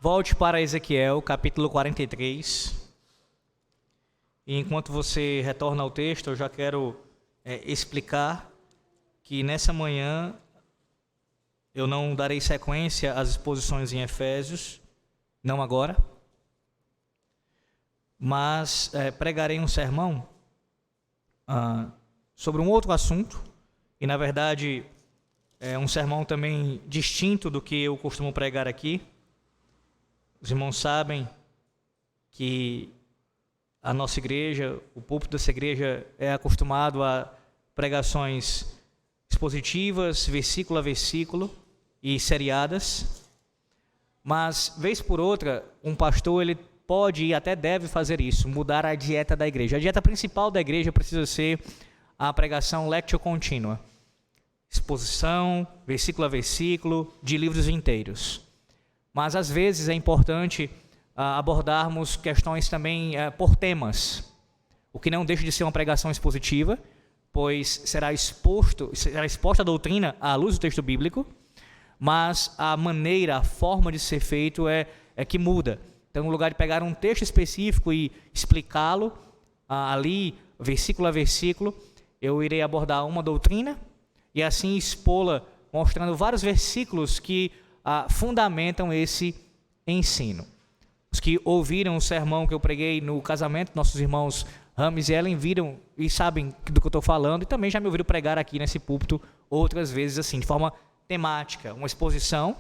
Volte para Ezequiel, capítulo 43. E enquanto você retorna ao texto, eu já quero explicar que nessa manhã eu não darei sequência às exposições em Efésios, não agora, mas pregarei um sermão sobre um outro assunto, e na verdade é um sermão também distinto do que eu costumo pregar aqui. Os irmãos sabem que a nossa igreja, o púlpito dessa igreja é acostumado a pregações expositivas, versículo a versículo e seriadas, mas vez por outra um pastor ele pode e até deve fazer isso, mudar a dieta da igreja. A dieta principal da igreja precisa ser a pregação lectio contínua, exposição, versículo a versículo, de livros inteiros. Mas às vezes é importante abordarmos questões também por temas, o que não deixa de ser uma pregação expositiva, pois será exposta a doutrina à luz do texto bíblico, mas a maneira, a forma de ser feito é que muda. Então, no lugar de pegar um texto específico e explicá-lo ali, versículo a versículo, eu irei abordar uma doutrina e assim expô-la, mostrando vários versículos que fundamentam esse ensino. Os que ouviram o sermão que eu preguei no casamento, nossos irmãos Rames e Ellen viram e sabem do que eu estou falando, e também já me ouviram pregar aqui nesse púlpito outras vezes assim, de forma temática, uma exposição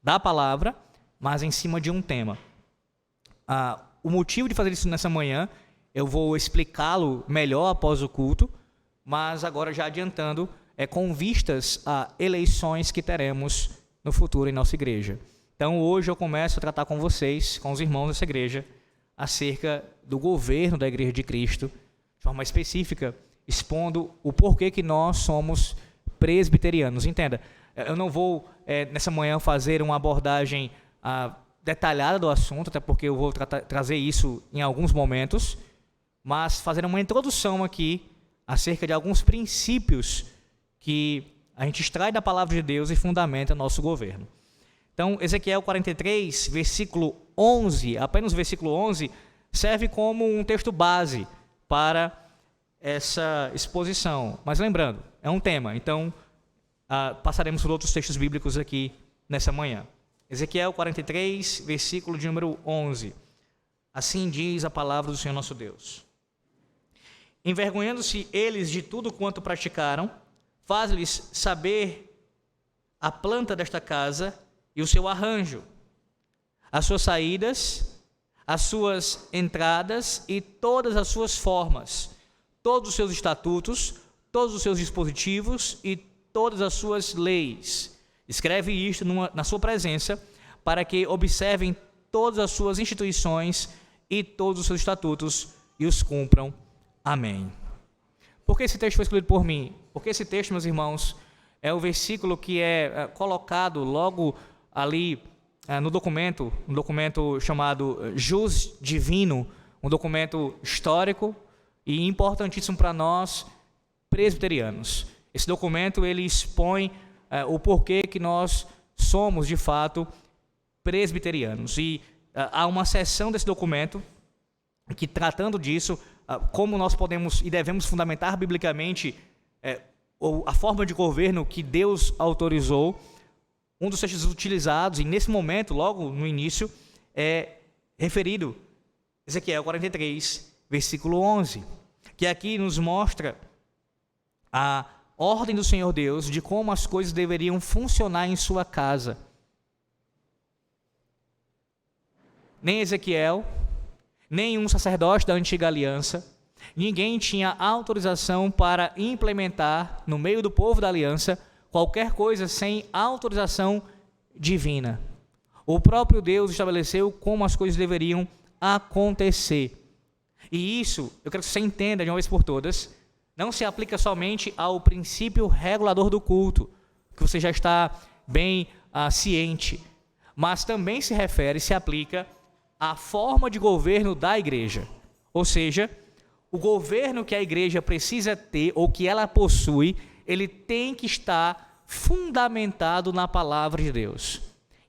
da palavra, mas em cima de um tema. O motivo de fazer isso nessa manhã, eu vou explicá-lo melhor após o culto, mas agora já adiantando, com vistas a eleições que teremos no futuro em nossa igreja. Então hoje eu começo a tratar com vocês, com os irmãos dessa igreja, acerca do governo da Igreja de Cristo, de forma específica, expondo o porquê que nós somos presbiterianos. Entenda, eu não vou nessa manhã fazer uma abordagem detalhada do assunto, até porque eu vou trazer isso em alguns momentos, mas fazer uma introdução aqui acerca de alguns princípios que a gente extrai da palavra de Deus e fundamenta nosso governo. Então, Ezequiel 43, versículo 11, apenas o versículo 11, serve como um texto base para essa exposição. Mas lembrando, é um tema, então passaremos por outros textos bíblicos aqui nessa manhã. Ezequiel 43, versículo de número 11. Assim diz a palavra do Senhor nosso Deus. Envergonhando-se eles de tudo quanto praticaram, faz-lhes saber a planta desta casa e o seu arranjo, as suas saídas, as suas entradas e todas as suas formas, todos os seus estatutos, todos os seus dispositivos e todas as suas leis. Escreve isto na sua presença, para que observem todas as suas instituições e todos os seus estatutos e os cumpram. Amém. Por que esse texto foi escolhido por mim? Porque esse texto, meus irmãos, é o versículo que é colocado logo ali no documento, um documento chamado Jus Divino, um documento histórico e importantíssimo para nós presbiterianos. Esse documento ele expõe o porquê que nós somos de fato presbiterianos, e há uma seção desse documento que, tratando disso, como nós podemos e devemos fundamentar biblicamente a forma de governo que Deus autorizou. Um dos textos utilizados, e nesse momento, logo no início, é referido Ezequiel 43, versículo 11, que aqui nos mostra a ordem do Senhor Deus de como as coisas deveriam funcionar em sua casa. Nem Ezequiel, nenhum sacerdote da antiga aliança, ninguém tinha autorização para implementar no meio do povo da aliança qualquer coisa sem autorização divina. O próprio Deus estabeleceu como as coisas deveriam acontecer. E isso, eu quero que você entenda de uma vez por todas, não se aplica somente ao princípio regulador do culto, que você já está bem ciente, mas também se aplica à forma de governo da igreja. Ou seja, o governo que a igreja precisa ter, ou que ela possui, ele tem que estar fundamentado na palavra de Deus.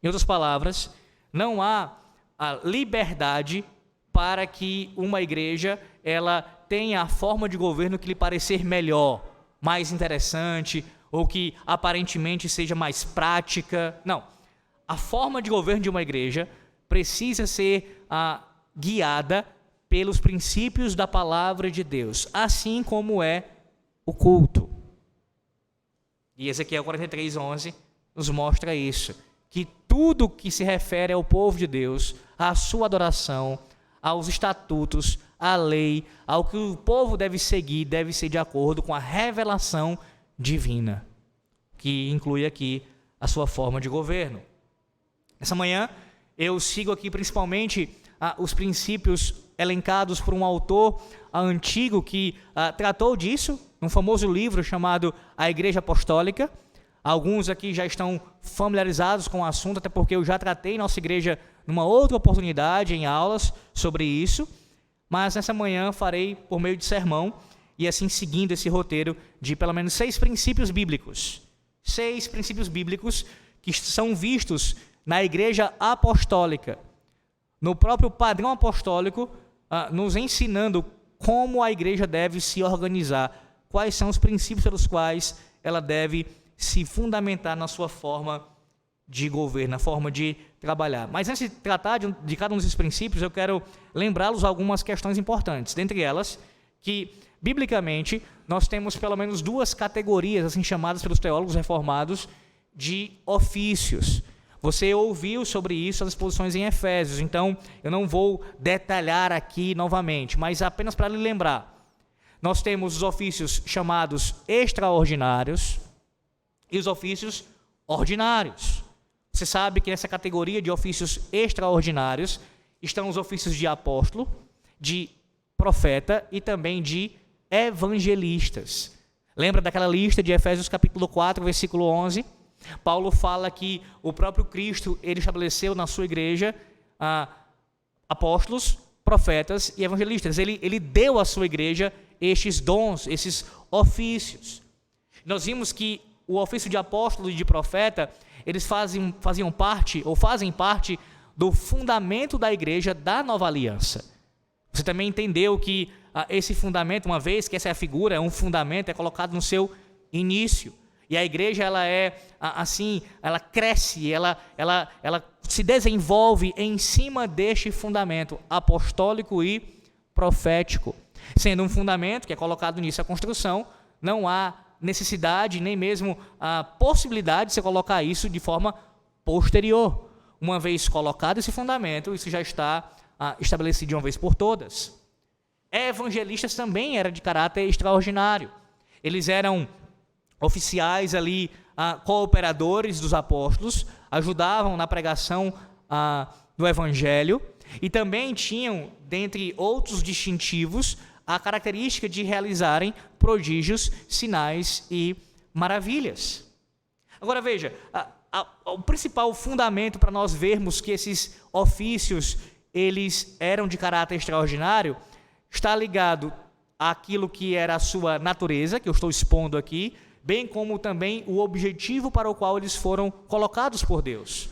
Em outras palavras, Não há a liberdade para que uma igreja ela tenha a forma de governo que lhe parecer melhor, mais interessante, ou que aparentemente seja mais prática. Não. A forma de governo de uma igreja precisa ser guiada pelos princípios da palavra de Deus, assim como é o culto. E Ezequiel 43:11 nos mostra isso, que tudo que se refere ao povo de Deus, à sua adoração, aos estatutos, à lei, ao que o povo deve seguir, deve ser de acordo com a revelação divina, que inclui aqui a sua forma de governo. Essa manhã eu sigo aqui principalmente os princípios elencados por um autor antigo que tratou disso, num famoso livro chamado A Igreja Apostólica. Alguns aqui já estão familiarizados com o assunto, até porque eu já tratei em nossa igreja numa outra oportunidade, em aulas, sobre isso. Mas nessa manhã farei por meio de sermão, e assim seguindo esse roteiro de pelo menos 6 princípios bíblicos. 6 princípios bíblicos que são vistos na Igreja Apostólica, no próprio padrão apostólico, nos ensinando como a igreja deve se organizar, quais são os princípios pelos quais ela deve se fundamentar na sua forma de governo, na forma de trabalhar. Mas antes de tratar de cada um desses princípios, eu quero lembrá-los algumas questões importantes. Dentre elas, que, biblicamente, nós temos pelo menos 2 categorias, assim chamadas pelos teólogos reformados, de ofícios. Você ouviu sobre isso as exposições em Efésios, então eu não vou detalhar aqui novamente, mas apenas para lhe lembrar. Nós temos os ofícios chamados extraordinários e os ofícios ordinários. Você sabe que nessa categoria de ofícios extraordinários estão os ofícios de apóstolo, de profeta e também de evangelistas. Lembra daquela lista de Efésios capítulo 4, versículo 11? Paulo fala que o próprio Cristo, ele estabeleceu na sua igreja apóstolos, profetas e evangelistas. Ele deu à sua igreja estes dons, esses ofícios. Nós vimos que o ofício de apóstolo e de profeta, eles faziam parte, ou fazem parte, do fundamento da igreja da nova aliança. Você também entendeu que esse fundamento, uma vez que essa é a figura, é um fundamento, é colocado no seu início. E a igreja, ela é assim, ela cresce, ela se desenvolve em cima deste fundamento apostólico e profético. Sendo um fundamento que é colocado no início da construção, não há necessidade, nem mesmo a possibilidade de você colocar isso de forma posterior. Uma vez colocado esse fundamento, isso já está estabelecido de uma vez por todas. Evangelistas também eram de caráter extraordinário. Eles eram oficiais ali, cooperadores dos apóstolos, ajudavam na pregação do evangelho e também tinham, dentre outros distintivos, a característica de realizarem prodígios, sinais e maravilhas. Agora veja, o principal fundamento para nós vermos que esses ofícios eles eram de caráter extraordinário está ligado àquilo que era a sua natureza, que eu estou expondo aqui, bem como também o objetivo para o qual eles foram colocados por Deus.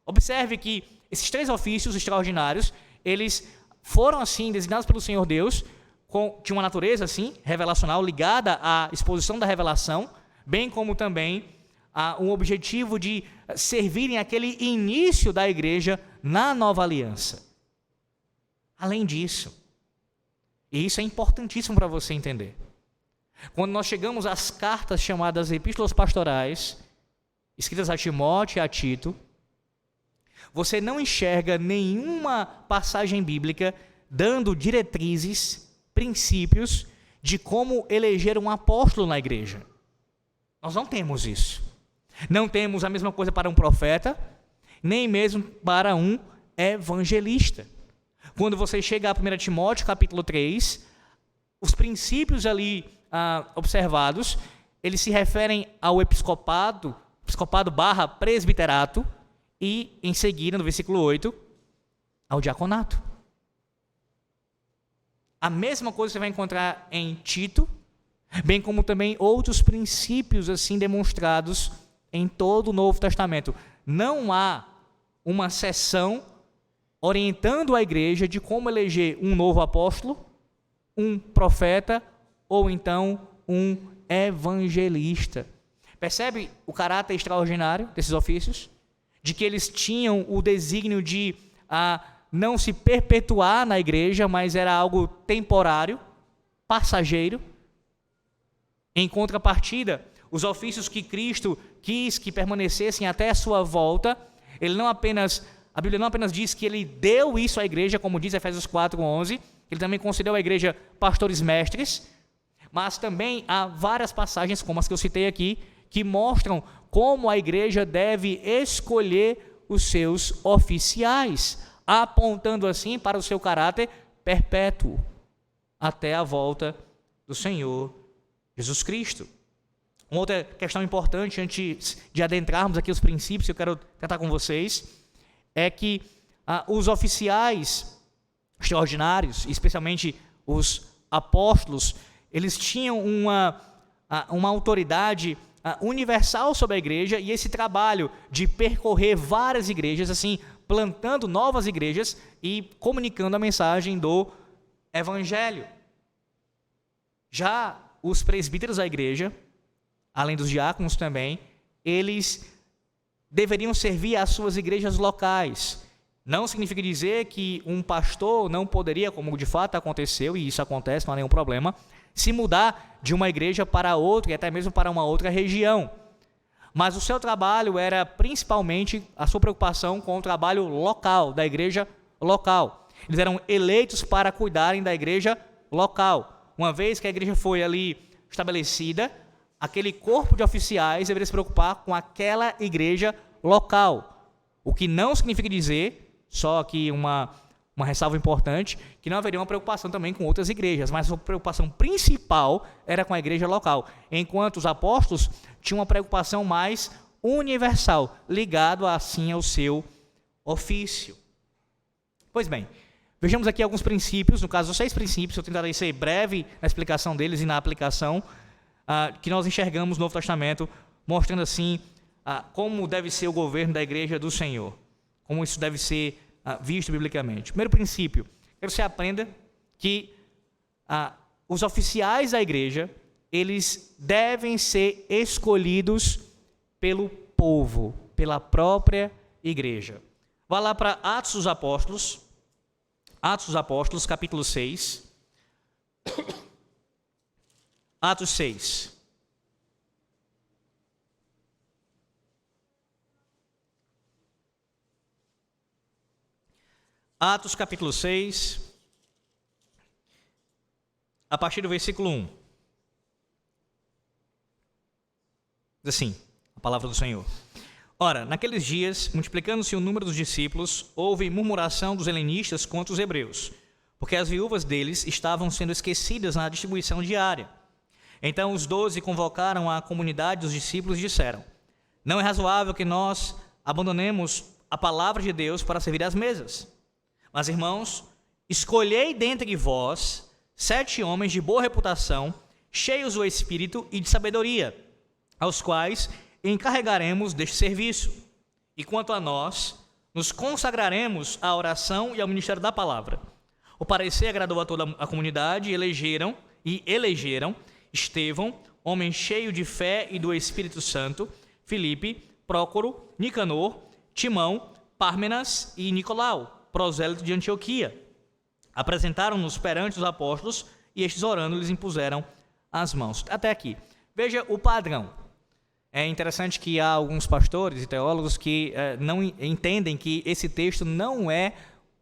Observe que esses 3 ofícios extraordinários, eles foram assim designados pelo Senhor Deus, de uma natureza assim, revelacional, ligada à exposição da revelação, bem como também um objetivo de servirem aquele início da igreja na nova aliança. Além disso, e isso é importantíssimo para você entender, quando nós chegamos às cartas chamadas epístolas pastorais, escritas a Timóteo e a Tito, você não enxerga nenhuma passagem bíblica dando diretrizes, princípios de como eleger um apóstolo na igreja. Nós não temos isso. Não temos a mesma coisa para um profeta, nem mesmo para um evangelista. Quando você chega a 1 Timóteo, capítulo 3, os princípios ali observados, eles se referem ao episcopado / presbiterato, e em seguida, no versículo 8, ao diaconato. A mesma coisa você vai encontrar em Tito, bem como também outros princípios assim demonstrados em todo o Novo Testamento. Não há uma sessão orientando a igreja de como eleger um novo apóstolo, um profeta ou então um evangelista. Percebe o caráter extraordinário desses ofícios? De que eles tinham o desígnio de não se perpetuar na igreja, mas era algo temporário, passageiro. Em contrapartida, os ofícios que Cristo quis que permanecessem até a sua volta, a Bíblia não apenas diz que ele deu isso à igreja, como diz Efésios 4:11, ele também concedeu à igreja pastores mestres, mas também há várias passagens, como as que eu citei aqui, que mostram como a igreja deve escolher os seus oficiais, apontando assim para o seu caráter perpétuo, até a volta do Senhor Jesus Cristo. Uma outra questão importante, antes de adentrarmos aqui os princípios que eu quero tratar com vocês, é que os oficiais extraordinários, especialmente os apóstolos, eles tinham uma autoridade universal sobre a igreja, e esse trabalho de percorrer várias igrejas, assim, plantando novas igrejas e comunicando a mensagem do evangelho. Já os presbíteros da igreja, além dos diáconos também, eles deveriam servir às suas igrejas locais. Não significa dizer que um pastor não poderia, como de fato aconteceu, e isso acontece, não há nenhum problema, se mudar de uma igreja para outra e até mesmo para uma outra região. Mas o seu trabalho era principalmente a sua preocupação com o trabalho local, da igreja local. Eles eram eleitos para cuidarem da igreja local. Uma vez que a igreja foi ali estabelecida, aquele corpo de oficiais deveria se preocupar com aquela igreja local. O que não significa dizer, só aqui uma ressalva importante, que não haveria uma preocupação também com outras igrejas, mas a preocupação principal era com a igreja local, enquanto os apóstolos tinham uma preocupação mais universal, ligado assim ao seu ofício. Pois bem, vejamos aqui alguns princípios, no caso, os 6 princípios, eu tentarei ser breve na explicação deles e na aplicação, que nós enxergamos no Novo Testamento, mostrando assim como deve ser o governo da igreja do Senhor, como isso deve ser visto biblicamente. Primeiro princípio, quero que você aprenda que os oficiais da igreja, eles devem ser escolhidos pelo povo, pela própria igreja. Vá lá para Atos dos Apóstolos, capítulo 6. Atos 6. Atos capítulo 6, a partir do versículo 1. Diz assim, a palavra do Senhor. Ora, naqueles dias, multiplicando-se o número dos discípulos, houve murmuração dos helenistas contra os hebreus, porque as viúvas deles estavam sendo esquecidas na distribuição diária. Então os 12 convocaram a comunidade dos discípulos e disseram: não é razoável que nós abandonemos a palavra de Deus para servir às mesas. Mas, irmãos, escolhei dentre vós 7 homens de boa reputação, cheios do Espírito e de sabedoria, aos quais encarregaremos deste serviço. E quanto a nós, nos consagraremos à oração e ao ministério da palavra. O parecer agradou a toda a comunidade e elegeram Estevão, homem cheio de fé e do Espírito Santo, Filipe, Prócoro, Nicanor, Timão, Pármenas e Nicolau, prosélito de Antioquia. Apresentaram-nos perante os apóstolos e estes, orando, lhes impuseram as mãos. Até aqui. Veja o padrão. É interessante que há alguns pastores e teólogos que não entendem que esse texto não é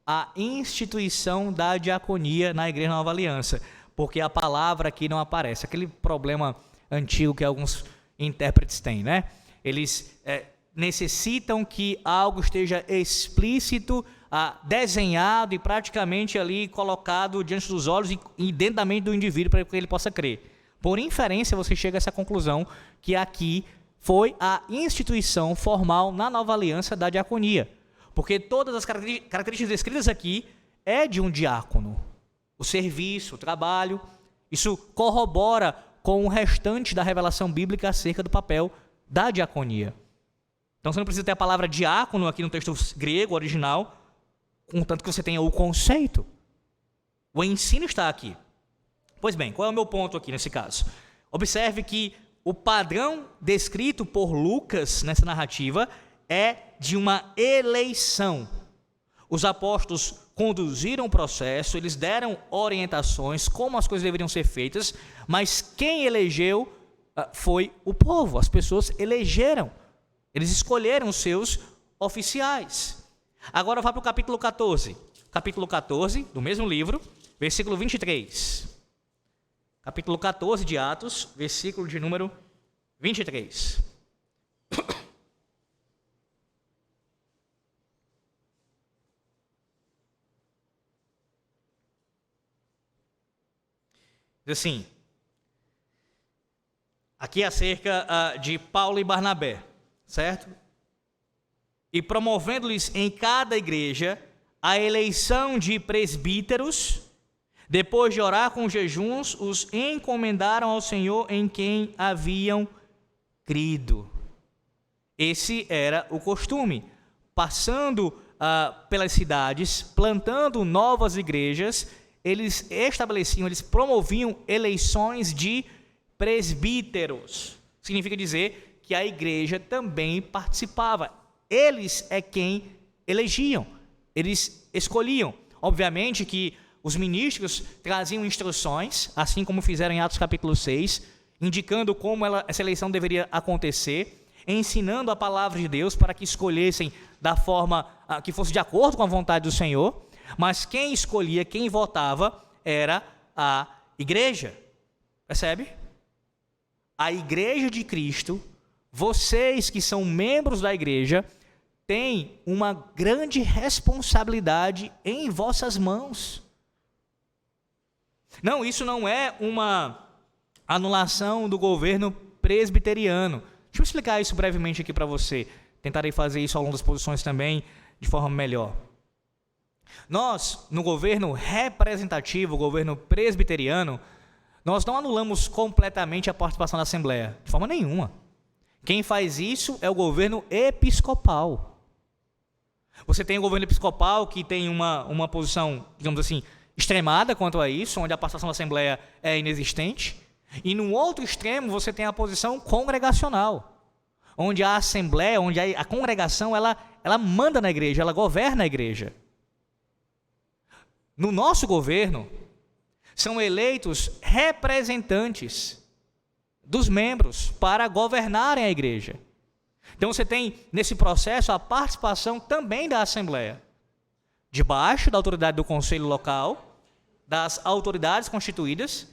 a instituição da diaconia na Igreja Nova Aliança, porque a palavra aqui não aparece. Aquele problema antigo que alguns intérpretes têm, né? Eles necessitam que algo esteja explícito, desenhado e praticamente ali colocado diante dos olhos e dentro da mente do indivíduo para que ele possa crer. Por inferência, você chega a essa conclusão que aqui foi a instituição formal na Nova Aliança da diaconia, porque todas as características descritas aqui é de um diácono. O serviço, o trabalho, isso corrobora com o restante da revelação bíblica acerca do papel da diaconia. Então você não precisa ter a palavra diácono aqui no texto grego original, contanto que você tenha o conceito. O ensino está aqui. Pois bem, qual é o meu ponto aqui nesse caso? Observe que o padrão descrito por Lucas nessa narrativa é de uma eleição. Os apóstolos conduziram o processo, eles deram orientações, como as coisas deveriam ser feitas, mas quem elegeu foi o povo, as pessoas elegeram, eles escolheram os seus oficiais. Agora vá para o capítulo 14, do mesmo livro, versículo 23. Capítulo 14 de Atos, versículo de número 23. Diz assim, aqui acerca de Paulo e Barnabé, certo? E promovendo-lhes em cada igreja a eleição de presbíteros, depois de orar com jejuns, os encomendaram ao Senhor em quem haviam crido. Esse era o costume. Passando pelas cidades, plantando novas igrejas, eles estabeleciam, eles promoviam eleições de presbíteros. Significa dizer que a igreja também participava. Eles é quem elegiam, eles escolhiam. Obviamente que os ministros traziam instruções, assim como fizeram em Atos capítulo 6, indicando como essa eleição deveria acontecer, ensinando a palavra de Deus para que escolhessem da forma que fosse de acordo com a vontade do Senhor, mas quem escolhia, quem votava, era a igreja. Percebe? A igreja de Cristo, vocês que são membros da igreja, têm uma grande responsabilidade em vossas mãos. Não, isso não é uma anulação do governo presbiteriano. Deixa eu explicar isso brevemente aqui para você. Tentarei fazer isso ao longo das posições também, de forma melhor. Nós, no governo representativo, o governo presbiteriano, nós não anulamos completamente a participação da Assembleia, de forma nenhuma. Quem faz isso é o governo episcopal. Você tem o governo episcopal que tem uma posição, digamos assim, extremada quanto a isso, onde a participação da Assembleia é inexistente. E no outro extremo você tem a posição congregacional, onde a Assembleia, onde a congregação, ela manda na igreja, ela governa a igreja. No nosso governo, são eleitos representantes dos membros para governarem a igreja. Então você tem nesse processo a participação também da Assembleia, debaixo da autoridade do conselho local, das autoridades constituídas,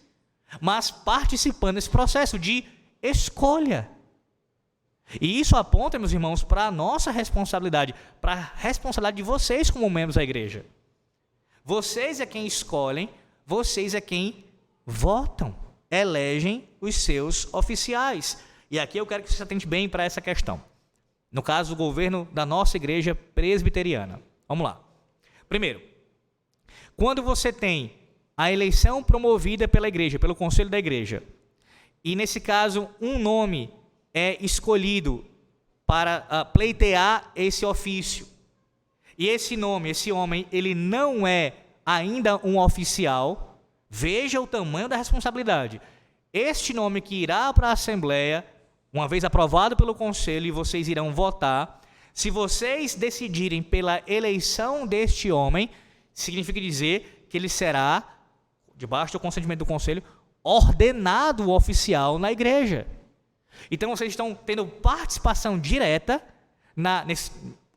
mas participando desse processo de escolha. E isso aponta, meus irmãos, para a nossa responsabilidade, para a responsabilidade de vocês como membros da igreja. Vocês é quem escolhem, vocês é quem votam, elegem os seus oficiais. E aqui eu quero que você se atente bem para essa questão. No caso do governo da nossa igreja presbiteriana. Vamos lá. Primeiro, quando você tem a eleição promovida pela igreja, pelo conselho da igreja, e nesse caso um nome é escolhido para pleitear esse ofício, e esse nome, esse homem, ele não é ainda um oficial, veja o tamanho da responsabilidade. Este nome que irá para a Assembleia, uma vez aprovado pelo conselho, e vocês irão votar, se vocês decidirem pela eleição deste homem, significa dizer que ele será, debaixo do consentimento do conselho, ordenado oficial na igreja. Então vocês estão tendo participação direta,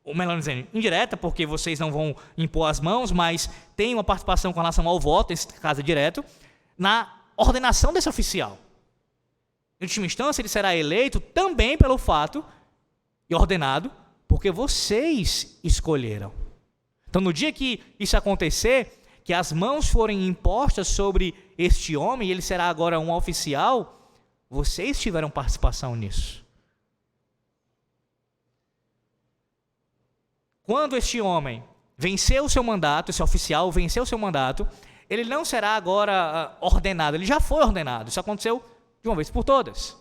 ou melhor dizendo, indireta, porque vocês não vão impor as mãos, mas tem uma participação com relação ao voto, nesse caso é direto, na ordenação desse oficial. Em última instância, ele será eleito também pelo fato e ordenado, porque vocês escolheram. Então, no dia que isso acontecer, que as mãos forem impostas sobre este homem, e ele será agora um oficial, vocês tiveram participação nisso. Quando este homem venceu o seu mandato, esse oficial venceu o seu mandato, ele não será agora ordenado, ele já foi ordenado. Isso aconteceu de uma vez por todas.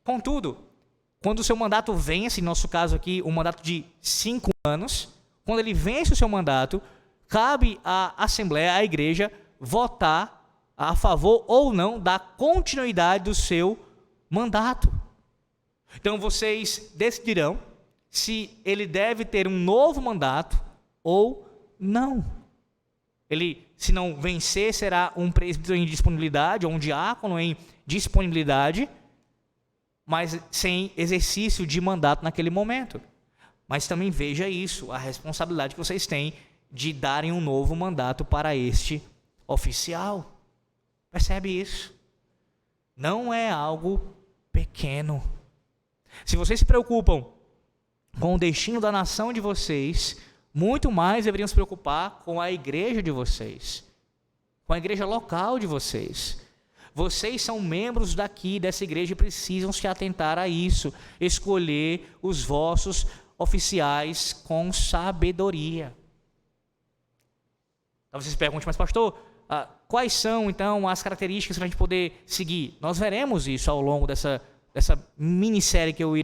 Contudo, quando o seu mandato vence, no nosso caso aqui, um mandato de 5 anos, quando ele vence o seu mandato, cabe à Assembleia, à igreja, votar a favor ou não da continuidade do seu mandato. Então vocês decidirão se ele deve ter um novo mandato ou não. Ele, se não vencer, será um presbítero em disponibilidade ou um diácono em disponibilidade, mas sem exercício de mandato naquele momento. Mas também veja isso, a responsabilidade que vocês têm de darem um novo mandato para este oficial. Percebe isso? Não é algo pequeno. Se vocês se preocupam com o destino da nação de vocês, muito mais deveriam se preocupar com a igreja de vocês, com a igreja local de vocês. Vocês são membros daqui, dessa igreja, e precisam se atentar a isso, escolher os vossos oficiais com sabedoria. Então vocês se perguntam, mas pastor, quais são então as características para a gente poder seguir? Nós veremos isso ao longo dessa minissérie que eu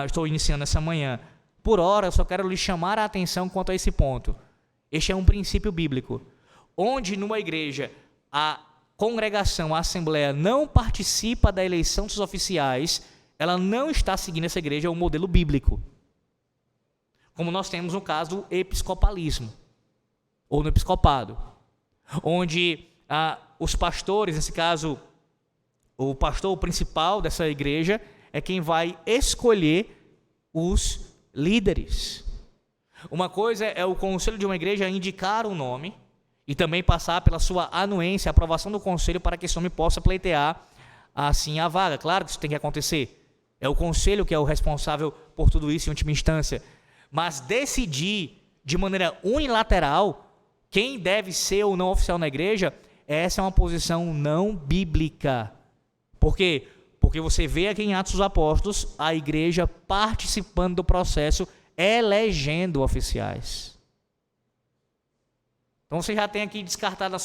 estou iniciando essa manhã. Por hora, eu só quero lhe chamar a atenção quanto a esse ponto. Este é um princípio bíblico, onde numa igreja a congregação, a assembleia não participa da eleição dos oficiais, ela não está seguindo essa igreja, o modelo bíblico. Como nós temos no caso do episcopalismo, ou no episcopado, onde os pastores, nesse caso, o pastor principal dessa igreja é quem vai escolher os líderes. Uma coisa é o conselho de uma igreja indicar um nome e também passar pela sua anuência, a aprovação do conselho para que esse nome possa pleitear assim a vaga. Claro que isso tem que acontecer. É o conselho que é o responsável por tudo isso em última instância. Mas decidir de maneira unilateral quem deve ser ou não oficial na igreja, essa é uma posição não bíblica. Por quê? Porque você vê aqui em Atos dos Apóstolos a igreja participando do processo, elegendo oficiais. Então você já tem aqui descartado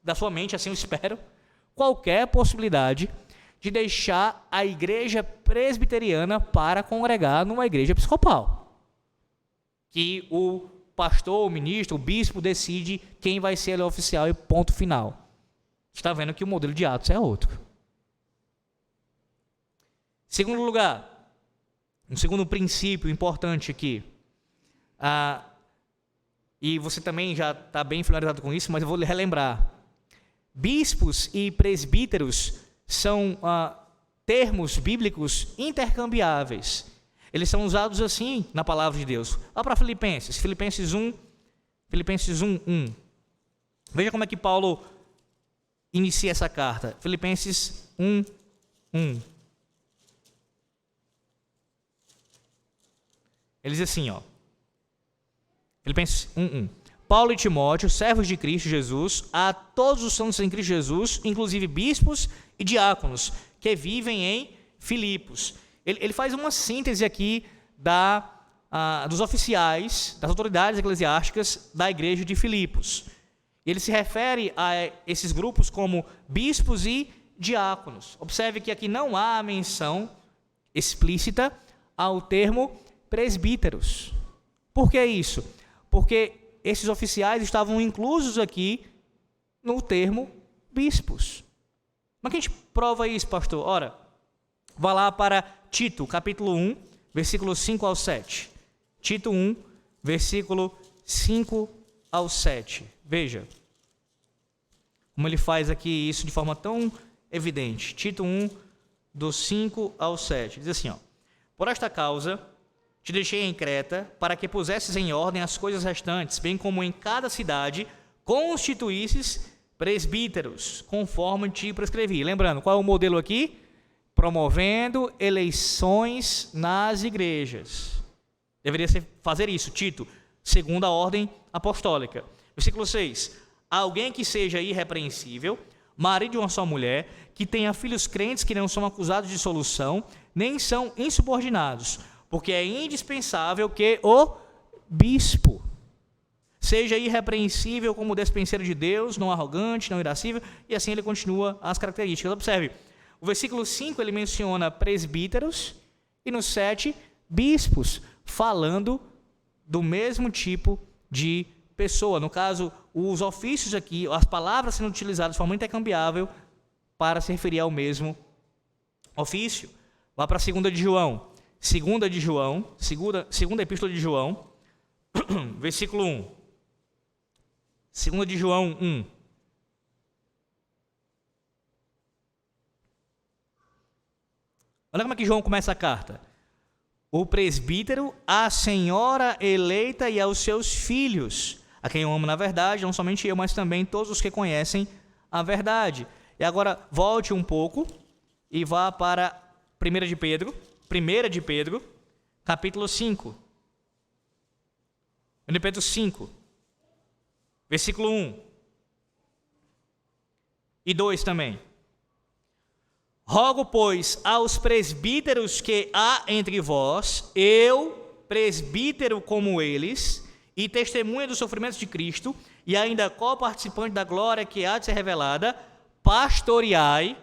da sua mente, assim eu espero, qualquer possibilidade de deixar a igreja presbiteriana para congregar numa igreja episcopal. Que o pastor, o ministro, o bispo decide quem vai ser o oficial e ponto final. Você está vendo que o modelo de Atos é outro. Segundo lugar, um segundo princípio importante aqui, e você também já está bem familiarizado com isso, mas eu vou lhe relembrar. Bispos e presbíteros são termos bíblicos intercambiáveis. Eles são usados assim na palavra de Deus. Vá para Filipenses 1, 1. Veja como é que Paulo inicia essa carta. Filipenses 1, 1. Ele diz assim, Filipenses 1:1. Paulo e Timóteo, servos de Cristo Jesus, a todos os santos em Cristo Jesus, inclusive bispos e diáconos, que vivem em Filipos. Ele faz uma síntese aqui dos oficiais, das autoridades eclesiásticas da igreja de Filipos. Ele se refere a esses grupos como bispos e diáconos. Observe que aqui não há menção explícita ao termo presbíteros. Por que isso? Porque esses oficiais estavam inclusos aqui no termo bispos. Como é que a gente prova isso, pastor? Ora, vá lá para Tito, capítulo 1, versículo 5 ao 7. Tito 1, versículo 5 ao 7. Veja como ele faz aqui isso de forma tão evidente. Tito 1, do 5 ao 7. Diz assim, por esta causa te deixei em Creta, para que pusesses em ordem as coisas restantes, bem como em cada cidade constituísses presbíteros, conforme te prescrevi. Lembrando, qual é o modelo aqui? Promovendo eleições nas igrejas. Deveria fazer isso, Tito, segundo a ordem apostólica. Versículo 6. Alguém que seja irrepreensível, marido de uma só mulher, que tenha filhos crentes que não são acusados de dissolução, nem são insubordinados, porque é indispensável que o bispo seja irrepreensível como despenseiro de Deus, não arrogante, não irascível, e assim ele continua as características. Observe, o versículo 5 ele menciona presbíteros, E no 7, bispos, falando do mesmo tipo de pessoa. No caso, os ofícios aqui, as palavras sendo utilizadas de forma intercambiável para se referir ao mesmo ofício. Vá para a segunda epístola de João, versículo 1. Segunda de João 1. Olha como é que João começa a carta. O presbítero, a senhora eleita e aos seus filhos, a quem eu amo na verdade, não somente eu, mas também todos os que conhecem a verdade. E agora volte um pouco e vá para 1 de Pedro, capítulo 5. 1 de Pedro 5, versículo 1 e 2 também. Rogo, pois, aos presbíteros que há entre vós, eu, presbítero como eles, e testemunha dos sofrimentos de Cristo, e ainda co-participante da glória que há de ser revelada, pastoreai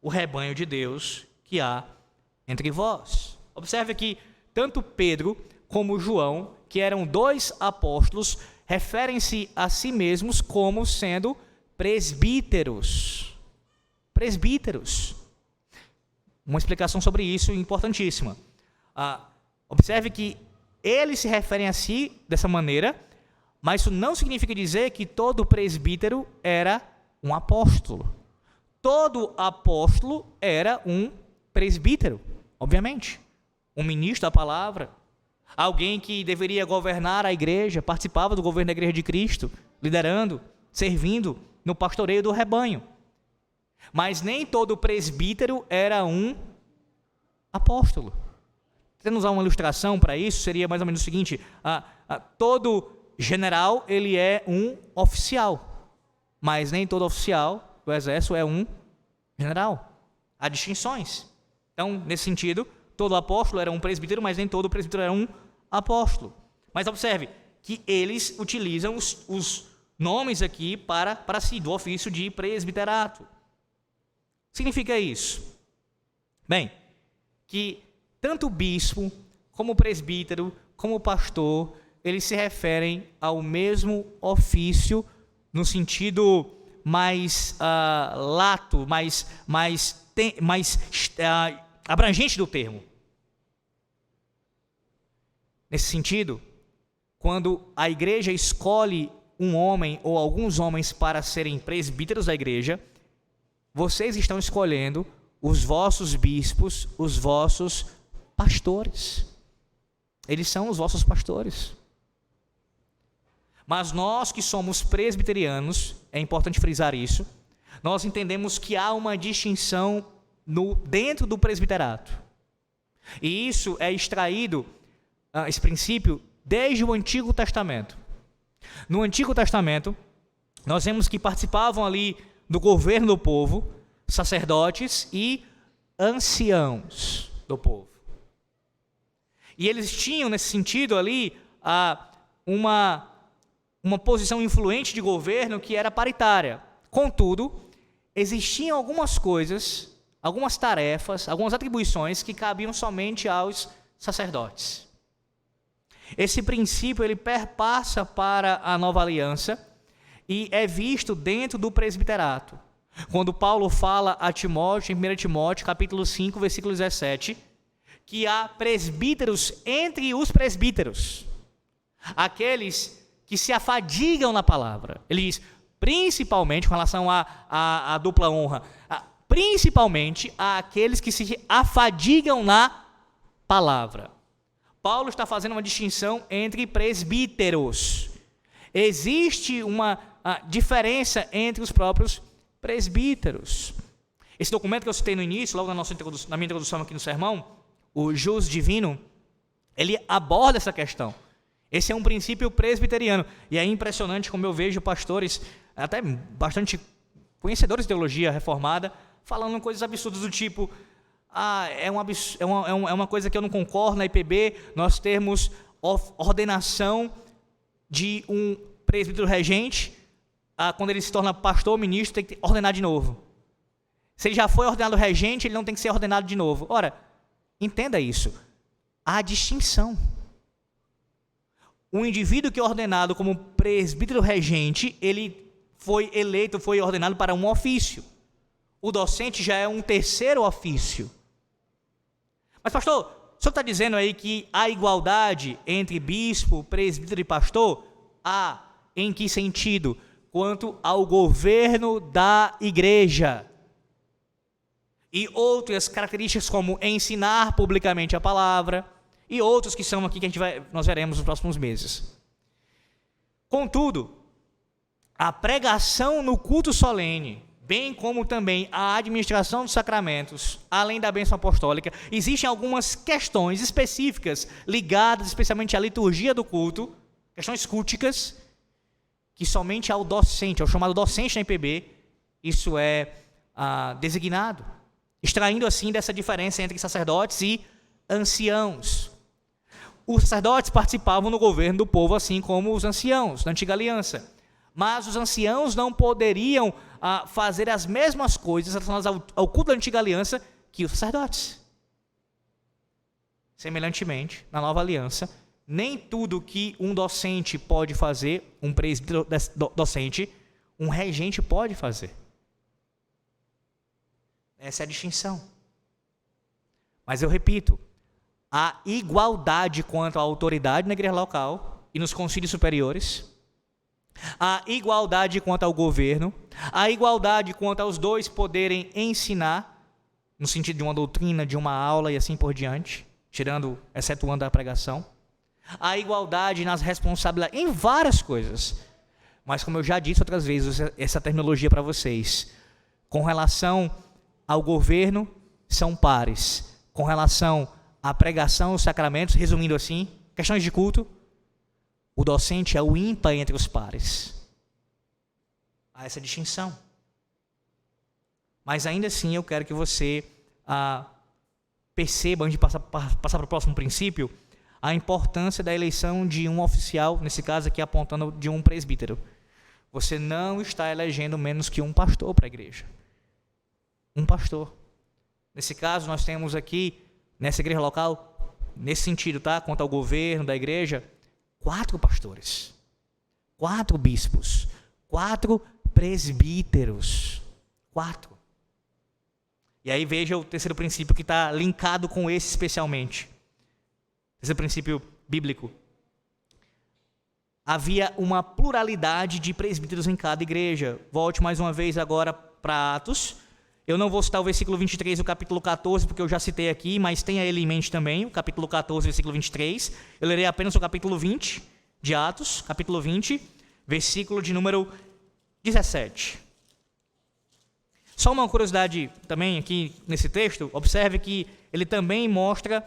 o rebanho de Deus que há entre vós. Observe que tanto Pedro como João, que eram 2 apóstolos, referem-se a si mesmos como sendo presbíteros. Presbíteros. Uma explicação sobre isso importantíssima. Observe que eles se referem a si dessa maneira, mas isso não significa dizer que todo presbítero era um apóstolo. Todo apóstolo era um presbítero, obviamente. Um ministro da palavra. Alguém que deveria governar a igreja, participava do governo da igreja de Cristo, liderando, servindo no pastoreio do rebanho. Mas nem todo presbítero era um apóstolo. Tentando usar uma ilustração para isso, seria mais ou menos o seguinte: todo general ele é um oficial, mas nem todo oficial do exército é um general. Há distinções. Então, nesse sentido, todo apóstolo era um presbítero, mas nem todo presbítero era um apóstolo. Mas observe que eles utilizam os nomes aqui para si, do ofício de presbiterato. Significa isso? Bem, que tanto o bispo, como o presbítero, como o pastor, eles se referem ao mesmo ofício no sentido mais lato, mais abrangente do termo. Nesse sentido, quando a igreja escolhe um homem ou alguns homens para serem presbíteros da igreja, vocês estão escolhendo os vossos bispos, os vossos pastores. Eles são os vossos pastores. Mas nós que somos presbiterianos, é importante frisar isso, nós entendemos que há uma distinção dentro do presbiterato. E isso é extraído, esse princípio, desde o Antigo Testamento. No Antigo Testamento, nós vemos que participavam ali do governo do povo, sacerdotes e anciãos do povo. E eles tinham, nesse sentido ali, uma posição influente de governo que era paritária. Contudo, existiam algumas coisas, algumas tarefas, algumas atribuições que cabiam somente aos sacerdotes. Esse princípio ele perpassa para a nova aliança e é visto dentro do presbiterato. Quando Paulo fala a Timóteo, em 1 Timóteo, capítulo 5, versículo 17, que há presbíteros entre os presbíteros, aqueles que se afadigam na palavra. Ele diz, principalmente com relação à dupla honra, principalmente àqueles que se afadigam na palavra. Paulo está fazendo uma distinção entre presbíteros. Existe uma diferença entre os próprios presbíteros. Esse documento que eu citei no início, logo na minha introdução aqui no sermão, o Jus Divino, ele aborda essa questão. Esse é um princípio presbiteriano. E é impressionante como eu vejo pastores, até bastante conhecedores de teologia reformada, falando coisas absurdas do tipo, é uma coisa que eu não concordo na IPB, nós termos ordenação de um presbítero regente, quando ele se torna pastor ou ministro, tem que ordenar de novo. Se ele já foi ordenado regente, ele não tem que ser ordenado de novo. Ora, Entenda isso. Há distinção. O indivíduo que é ordenado como presbítero regente, ele foi eleito, foi ordenado para um ofício. O docente já é um terceiro ofício. Mas, pastor, o senhor está dizendo aí que há igualdade entre bispo, presbítero e pastor? Há. Em que sentido? Quanto ao governo da igreja. E outras características como ensinar publicamente a palavra, e outros que são aqui que nós veremos nos próximos meses. Contudo, a pregação no culto solene, bem como também a administração dos sacramentos, além da bênção apostólica, existem algumas questões específicas ligadas especialmente à liturgia do culto, questões culticas, que somente ao docente, ao chamado docente na IPB, isso é designado, extraindo assim dessa diferença entre sacerdotes e anciãos. Os sacerdotes participavam no governo do povo, assim como os anciãos, na antiga aliança. Mas os anciãos não poderiam fazer as mesmas coisas relacionadas ao culto da antiga aliança que os sacerdotes. Semelhantemente, na nova aliança, nem tudo que um docente pode fazer, um presbítero docente, um regente pode fazer. Essa é a distinção. Mas eu repito, há igualdade quanto à autoridade na igreja local e nos concílios superiores, há igualdade quanto ao governo, há igualdade quanto aos dois poderem ensinar, no sentido de uma doutrina, de uma aula e assim por diante, excetuando a pregação, há igualdade nas responsabilidades, em várias coisas, mas como eu já disse outras vezes, essa terminologia para vocês, com relação ao governo, são pares, com relação à pregação, os sacramentos, resumindo assim, questões de culto, o docente é o ímpar entre os pares. Há essa distinção. Mas ainda assim eu quero que você perceba, antes de passar para o próximo princípio, a importância da eleição de um oficial, nesse caso aqui apontando de um presbítero. Você não está elegendo menos que um pastor para a igreja. Um pastor. Nesse caso nós temos aqui, nessa igreja local, nesse sentido, tá? Quanto ao governo da igreja, 4 pastores, 4 bispos, 4 presbíteros, 4. E aí veja o terceiro princípio que está linkado com esse especialmente. Esse princípio bíblico. Havia uma pluralidade de presbíteros em cada igreja. Volte mais uma vez agora para Atos. Eu não vou citar o versículo 23 e o capítulo 14, porque eu já citei aqui, mas tenha ele em mente também, o capítulo 14, versículo 23. Eu lerei apenas o capítulo 20 de Atos, capítulo 20, versículo de número 17. Só uma curiosidade também aqui nesse texto, observe que ele também mostra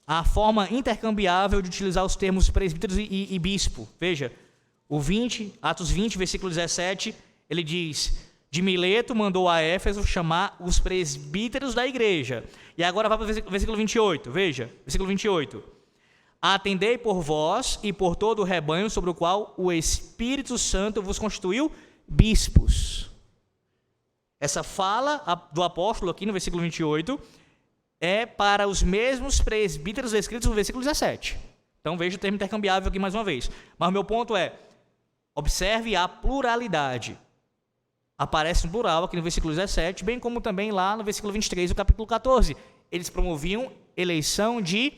a forma intercambiável de utilizar os termos presbíteros e bispo. Veja, Atos 20, versículo 17, ele diz: de Mileto mandou a Éfeso chamar os presbíteros da igreja. E agora vai para o versículo 28, veja, versículo 28. Atendei por vós e por todo o rebanho sobre o qual o Espírito Santo vos constituiu bispos. Essa fala do apóstolo aqui no versículo 28 é para os mesmos presbíteros descritos no versículo 17. Então veja o termo intercambiável aqui mais uma vez. Mas o meu ponto é, observe a pluralidade. Aparece no plural aqui no versículo 17, bem como também lá no versículo 23 do capítulo 14. Eles promoviam eleição de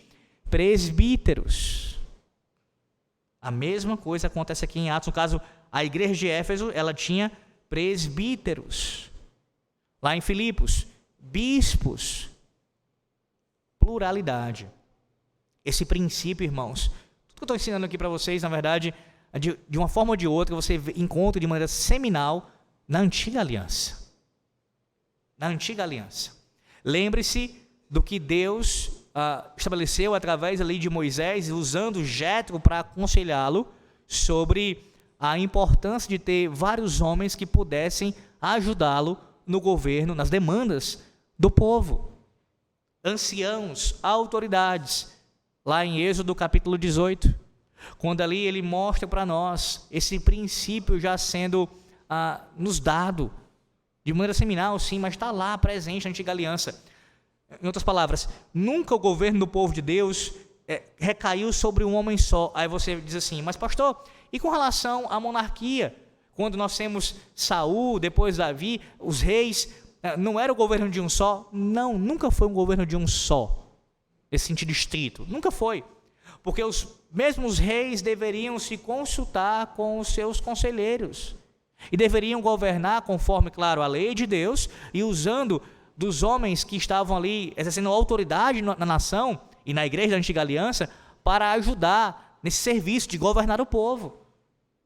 presbíteros. A mesma coisa acontece aqui em Atos. No caso, a igreja de Éfeso, ela tinha presbíteros. Lá em Filipos, bispos. Pluralidade. Esse princípio, irmãos, tudo que eu estou ensinando aqui para vocês, na verdade, de uma forma ou de outra, você encontra de maneira seminal na antiga aliança. Na antiga aliança. Lembre-se do que Deus estabeleceu através da lei de Moisés, usando Jétro para aconselhá-lo sobre a importância de ter vários homens que pudessem ajudá-lo no governo, nas demandas do povo. Anciãos, autoridades. Lá em Êxodo capítulo 18, quando ali ele mostra para nós esse princípio já sendo nos dado, de maneira seminal sim, mas está lá presente na antiga aliança. Em outras palavras, nunca o governo do povo de Deus recaiu sobre um homem só. Aí você diz assim, mas pastor, e com relação à monarquia? Quando nós temos Saul, depois Davi, os reis, não era o governo de um só? Não, nunca foi um governo de um só, nesse sentido estrito, nunca foi. Porque os mesmos reis deveriam se consultar com os seus conselheiros e deveriam governar conforme, claro, a lei de Deus e usando dos homens que estavam ali exercendo autoridade na nação e na igreja da Antiga Aliança para ajudar nesse serviço de governar o povo.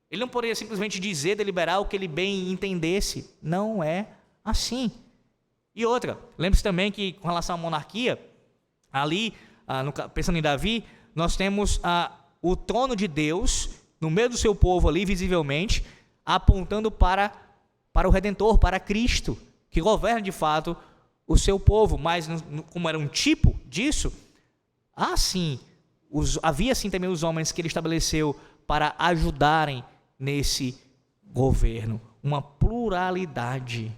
Ele não poderia simplesmente dizer, deliberar o que ele bem entendesse. Não é assim. E outra, lembre-se também que com relação à monarquia, ali, pensando em Davi, nós temos o trono de Deus no meio do seu povo ali, visivelmente, apontando para o Redentor, para Cristo, que governa de fato o seu povo. Mas como era um tipo disso, havia sim também os homens que ele estabeleceu para ajudarem nesse governo. Uma pluralidade.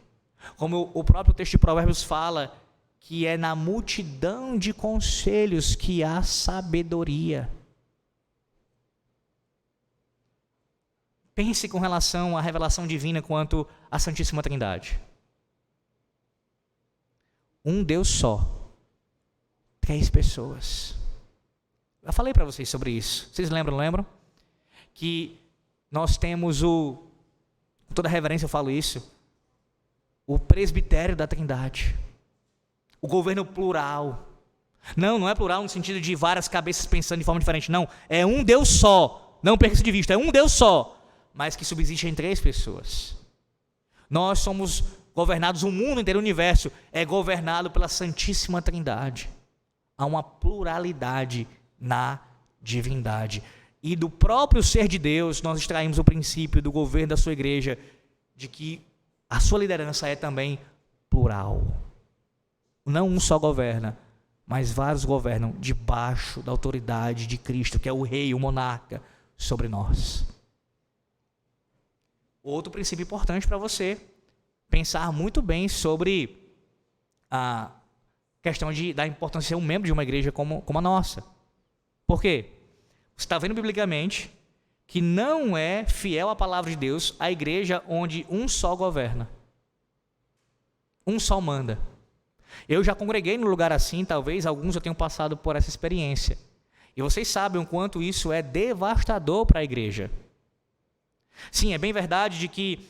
Como o próprio texto de Provérbios fala, que é na multidão de conselhos que há sabedoria. Pense com relação à revelação divina quanto à Santíssima Trindade. Um Deus só, 3 pessoas. Eu falei para vocês sobre isso. Vocês lembram? Que nós temos com toda reverência eu falo isso, o presbitério da Trindade. O governo plural. Não é plural no sentido de várias cabeças pensando de forma diferente. Não, é um Deus só. Não perca isso de vista, é um Deus só, mas que subsiste em 3 pessoas. Nós somos governados, o mundo inteiro, o universo é governado pela Santíssima Trindade. Há uma pluralidade na divindade. E do próprio ser de Deus, nós extraímos o princípio do governo da sua igreja, de que a sua liderança é também plural. Não um só governa, mas vários governam debaixo da autoridade de Cristo, que é o rei, o monarca sobre nós. Outro princípio importante para você pensar muito bem sobre a questão da importância de ser um membro de uma igreja como a nossa. Por quê? Você está vendo biblicamente que não é fiel à palavra de Deus a igreja onde um só governa, um só manda. Eu já congreguei num lugar assim, talvez alguns eu tenham passado por essa experiência. E vocês sabem o quanto isso é devastador para a igreja. Sim, é bem verdade de que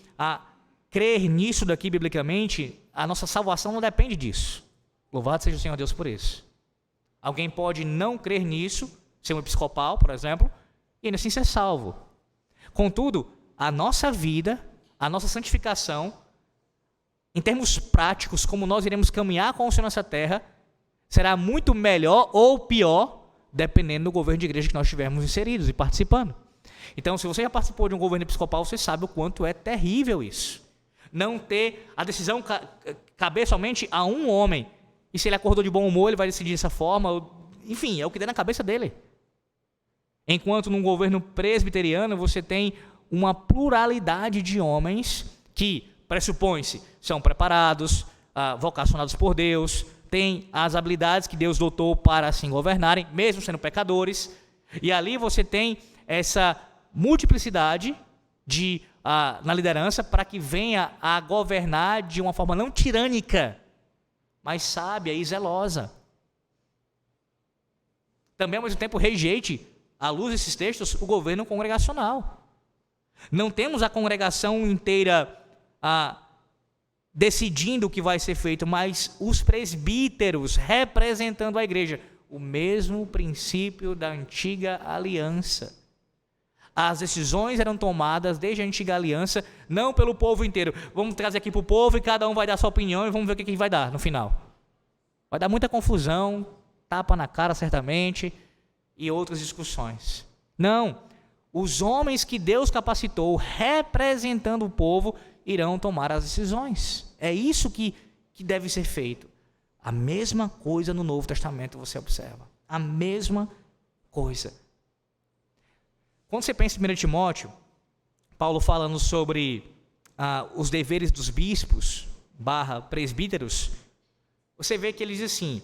crer nisso daqui biblicamente, a nossa salvação não depende disso. Louvado seja o Senhor Deus por isso. Alguém pode não crer nisso, ser um episcopal, por exemplo, e ainda assim ser salvo. Contudo, a nossa vida, a nossa santificação, em termos práticos, como nós iremos caminhar com o Senhor nessa terra, será muito melhor ou pior, dependendo do governo de igreja que nós estivermos inseridos e participando. Então, se você já participou de um governo episcopal, você sabe o quanto é terrível isso. Não ter a decisão caber somente a um homem. E se ele acordou de bom humor, ele vai decidir dessa forma. Enfim, é o que der na cabeça dele. Enquanto num governo presbiteriano, você tem uma pluralidade de homens que, pressupõe-se, são preparados, vocacionados por Deus, têm as habilidades que Deus dotou para assim governarem, mesmo sendo pecadores. E ali você tem essa multiplicidade na liderança para que venha a governar de uma forma não tirânica, mas sábia e zelosa. Também, ao mesmo tempo, rejeite, à luz desses textos, o governo congregacional. Não temos a congregação inteira decidindo o que vai ser feito, mas os presbíteros representando a igreja. O mesmo princípio da antiga aliança. As decisões eram tomadas desde a antiga aliança, não pelo povo inteiro. Vamos trazer aqui para o povo e cada um vai dar sua opinião e vamos ver o que vai dar no final. Vai dar muita confusão, tapa na cara certamente e outras discussões. Não, os homens que Deus capacitou representando o povo irão tomar as decisões. É isso que deve ser feito. A mesma coisa no Novo Testamento você observa. A mesma coisa. Quando você pensa em 1 Timóteo, Paulo falando sobre os deveres dos bispos / presbíteros, você vê que ele diz assim,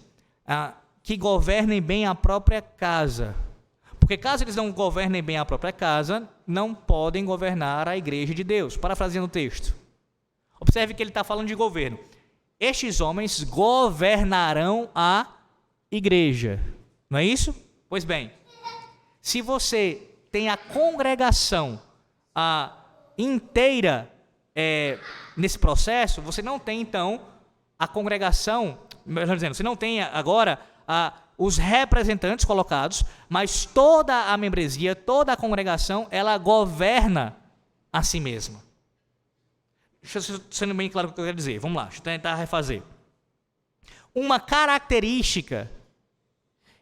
que governem bem a própria casa. Porque caso eles não governem bem a própria casa, não podem governar a igreja de Deus. Parafraseando o texto. Observe que ele está falando de governo. Estes homens governarão a igreja. Não é isso? Pois bem, se você tem a congregação inteira nesse processo, você não tem então a congregação, melhor dizendo, você não tem agora os representantes colocados, mas toda a membresia, toda a congregação, ela governa a si mesma. Deixa eu ser bem claro o que eu quero dizer. Vamos lá, deixa eu tentar refazer. Uma característica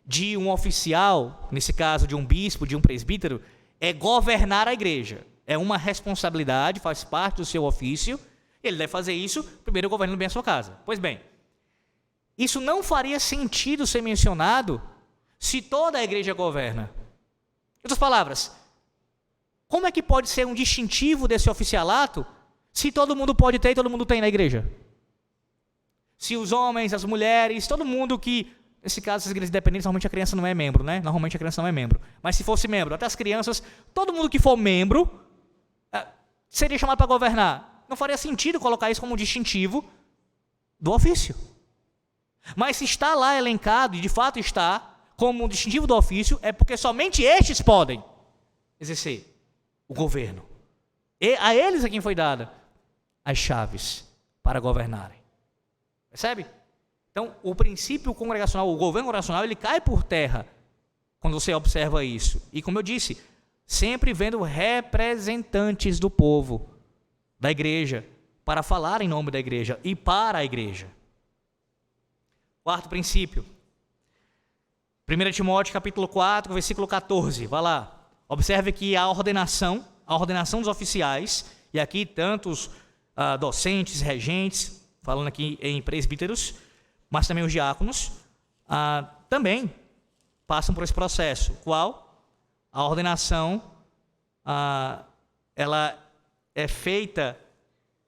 de um oficial, nesse caso de um bispo, de um presbítero, é governar a igreja. É uma responsabilidade, faz parte do seu ofício. Ele deve fazer isso, primeiro governando bem a sua casa. Pois bem, isso não faria sentido ser mencionado se toda a igreja governa. Em outras palavras, como é que pode ser um distintivo desse oficialato se todo mundo pode ter e todo mundo tem na igreja? Se os homens, as mulheres, todo mundo que... Nesse caso, as igrejas independentes, normalmente a criança não é membro, né? Normalmente a criança não é membro. Mas se fosse membro, até as crianças, todo mundo que for membro, seria chamado para governar. Não faria sentido colocar isso como um distintivo do ofício. Mas se está lá elencado, e de fato está, como um distintivo do ofício, é porque somente estes podem exercer o governo. E a eles é quem foi dada as chaves para governarem. Percebe? Então, o princípio congregacional, o governo congregacional, ele cai por terra quando você observa isso. E como eu disse, sempre vendo representantes do povo, da igreja, para falar em nome da igreja e para a igreja. Quarto princípio. 1 Timóteo capítulo 4, versículo 14. Vai lá. Observe que a ordenação dos oficiais, e aqui tantos docentes, regentes, falando aqui em presbíteros, mas também os diáconos, também passam por esse processo. Qual? A ordenação, ela é feita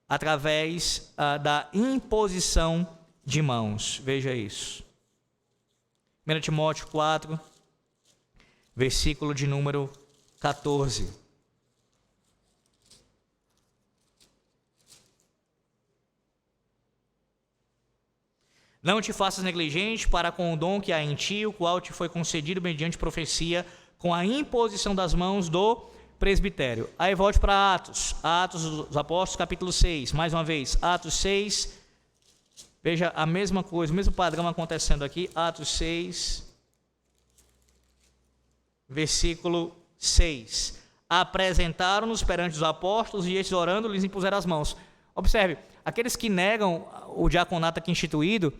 através da imposição de mãos. Veja isso. 1 Timóteo 4, versículo de número 14. Não te faças negligente para com o dom que há em ti, o qual te foi concedido mediante profecia, com a imposição das mãos do presbitério. Aí volte para Atos dos Apóstolos, capítulo 6, mais uma vez, Atos 6, veja a mesma coisa, o mesmo padrão acontecendo aqui, Atos 6, versículo 6. Apresentaram-nos perante os apóstolos e estes orando lhes impuseram as mãos. Observe, aqueles que negam o diaconato aqui instituído,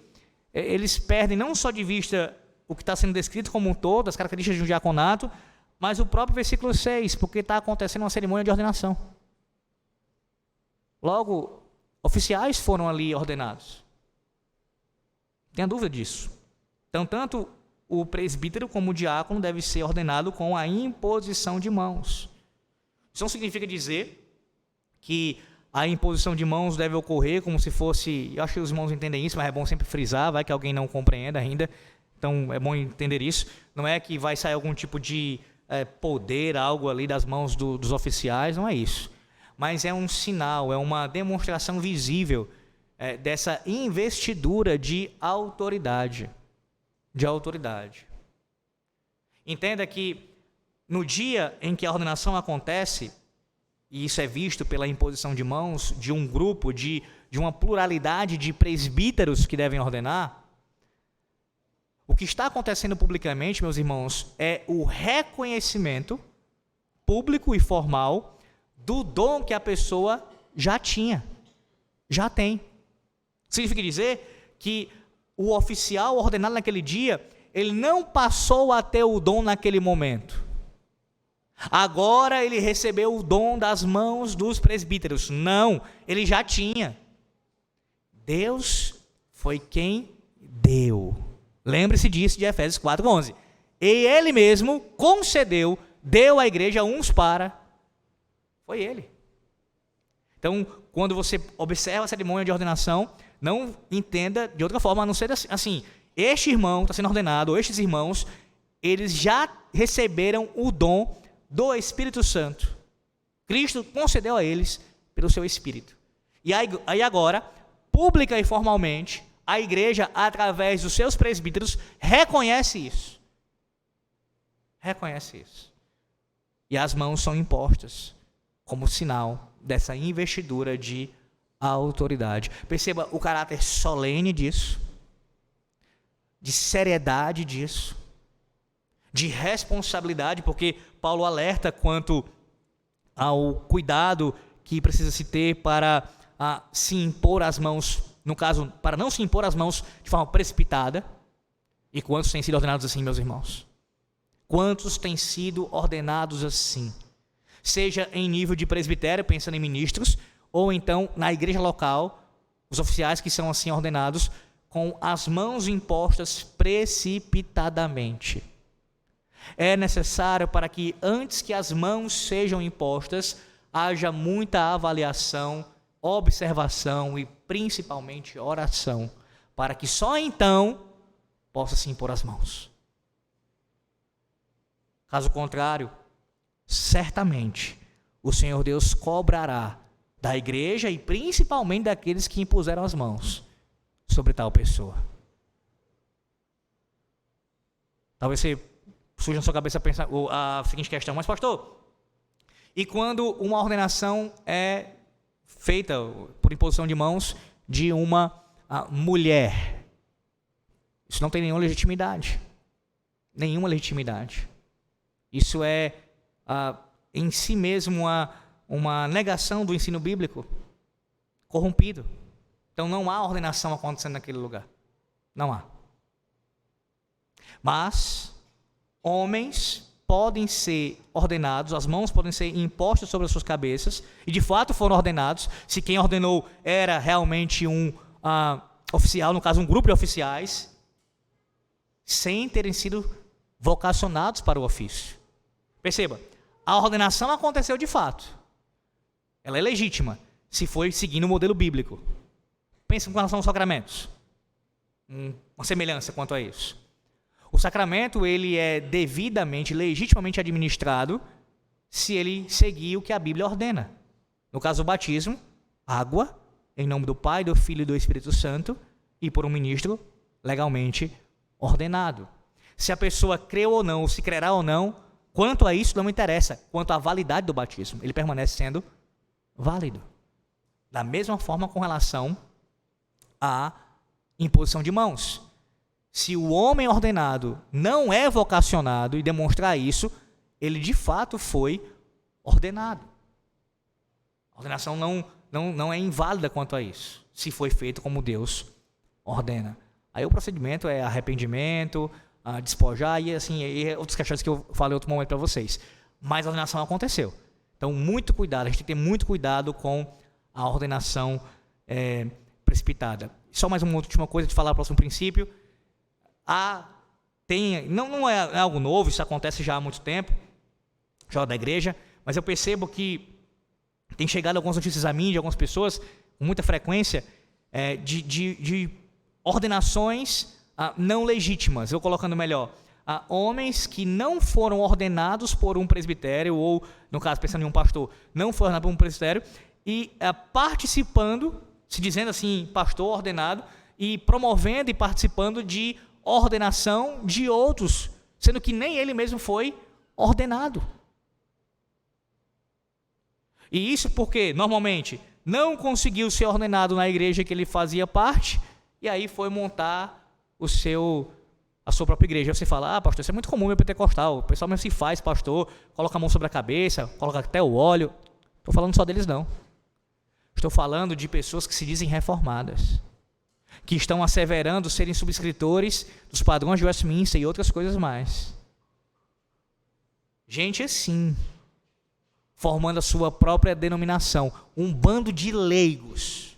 eles perdem não só de vista o que está sendo descrito como um todo, as características de um diaconato, mas o próprio versículo 6, porque está acontecendo uma cerimônia de ordenação. Logo, oficiais foram ali ordenados. Não tenha dúvida disso. Então, tanto o presbítero como o diácono deve ser ordenado com a imposição de mãos. Isso não significa dizer que a imposição de mãos deve ocorrer como se fosse... Eu acho que os irmãos entendem isso, mas é bom sempre frisar, vai que alguém não compreenda ainda. Então, é bom entender isso. Não é que vai sair algum tipo de poder, algo ali das mãos dos oficiais, não é isso. Mas é um sinal, é uma demonstração visível dessa investidura de autoridade. Entenda que no dia em que a ordenação acontece, e isso é visto pela imposição de mãos de um grupo, de uma pluralidade de presbíteros que devem ordenar, o que está acontecendo publicamente, meus irmãos, é o reconhecimento público e formal do dom que a pessoa já tinha, já tem. Significa dizer que o oficial ordenado naquele dia, ele não passou a ter o dom naquele momento. Agora ele recebeu o dom das mãos dos presbíteros. Não, ele já tinha. Deus foi quem deu. Lembre-se disso de Efésios 4:11. E ele mesmo concedeu, deu à igreja uns para... Foi ele. Então, quando você observa a cerimônia de ordenação, não entenda de outra forma, a não ser assim, este irmão está sendo ordenado, ou estes irmãos, eles já receberam o dom do Espírito Santo. Cristo concedeu a eles pelo seu Espírito. E aí agora, pública e formalmente, a igreja, através dos seus presbíteros, reconhece isso. Reconhece isso. E as mãos são impostas como sinal dessa investidura de autoridade. Perceba o caráter solene disso, de seriedade disso, de responsabilidade, porque Paulo alerta quanto ao cuidado que precisa se ter para se impor as mãos, no caso, para não se impor as mãos de forma precipitada. E quantos têm sido ordenados assim, meus irmãos? Quantos têm sido ordenados assim? Seja em nível de presbitério, pensando em ministros, ou então na igreja local, os oficiais que são assim ordenados, com as mãos impostas precipitadamente. É necessário para que, antes que as mãos sejam impostas, haja muita avaliação, observação e principalmente oração, para que só então possa se impor as mãos. Caso contrário, certamente o Senhor Deus cobrará da igreja e principalmente daqueles que impuseram as mãos sobre tal pessoa. Talvez você surja na sua cabeça pensar a seguinte questão: mas pastor, e quando uma ordenação é feita por imposição de mãos de uma mulher? Isso não tem nenhuma legitimidade. Nenhuma legitimidade. Isso é em si mesmo uma negação do ensino bíblico corrompido. Então não há ordenação acontecendo naquele lugar. Não há. Mas homens podem ser ordenados, as mãos podem ser impostas sobre as suas cabeças, e de fato foram ordenados, se quem ordenou era realmente um oficial, no caso um grupo de oficiais, sem terem sido vocacionados para o ofício. Perceba, a ordenação aconteceu de fato. Ela é legítima, se foi seguindo o modelo bíblico. Pensa com relação aos sacramentos. Uma semelhança quanto a isso. O sacramento, ele é devidamente, legitimamente administrado se ele seguir o que a Bíblia ordena. No caso do batismo, água, em nome do Pai, do Filho e do Espírito Santo, e por um ministro legalmente ordenado. Se a pessoa creu ou não, ou se crerá ou não, quanto a isso não interessa. Quanto à validade do batismo, ele permanece sendo válido. Da mesma forma com relação à imposição de mãos. Se o homem ordenado não é vocacionado e demonstrar isso, ele de fato foi ordenado. A ordenação não é inválida quanto a isso, se foi feito como Deus ordena. Aí o procedimento é arrependimento, despojar e assim, e outras questões que eu falei em outro momento para vocês. Mas a ordenação aconteceu. Então, muito cuidado, a gente tem que ter muito cuidado com a ordenação precipitada. Só mais uma última coisa de falar o próximo princípio. Não é algo novo, isso acontece já há muito tempo, já da igreja, mas eu percebo que tem chegado algumas notícias a mim, de algumas pessoas, com muita frequência, de ordenações não legítimas, eu colocando melhor, homens que não foram ordenados por um presbitério, ou, no caso, pensando em um pastor, não foram ordenados por um presbitério, e participando, se dizendo assim, pastor ordenado, e promovendo e participando de ordenação de outros, sendo que nem ele mesmo foi ordenado. E isso porque, normalmente, não conseguiu ser ordenado na igreja que ele fazia parte, e aí foi montar a sua própria igreja. Você fala, pastor, isso é muito comum no pentecostal, o pessoal mesmo se faz pastor, coloca a mão sobre a cabeça, coloca até o óleo. Estou falando só deles não. Estou falando de pessoas que se dizem reformadas, que estão asseverando serem subscritores dos padrões de Westminster e outras coisas mais. Gente assim, formando a sua própria denominação, um bando de leigos.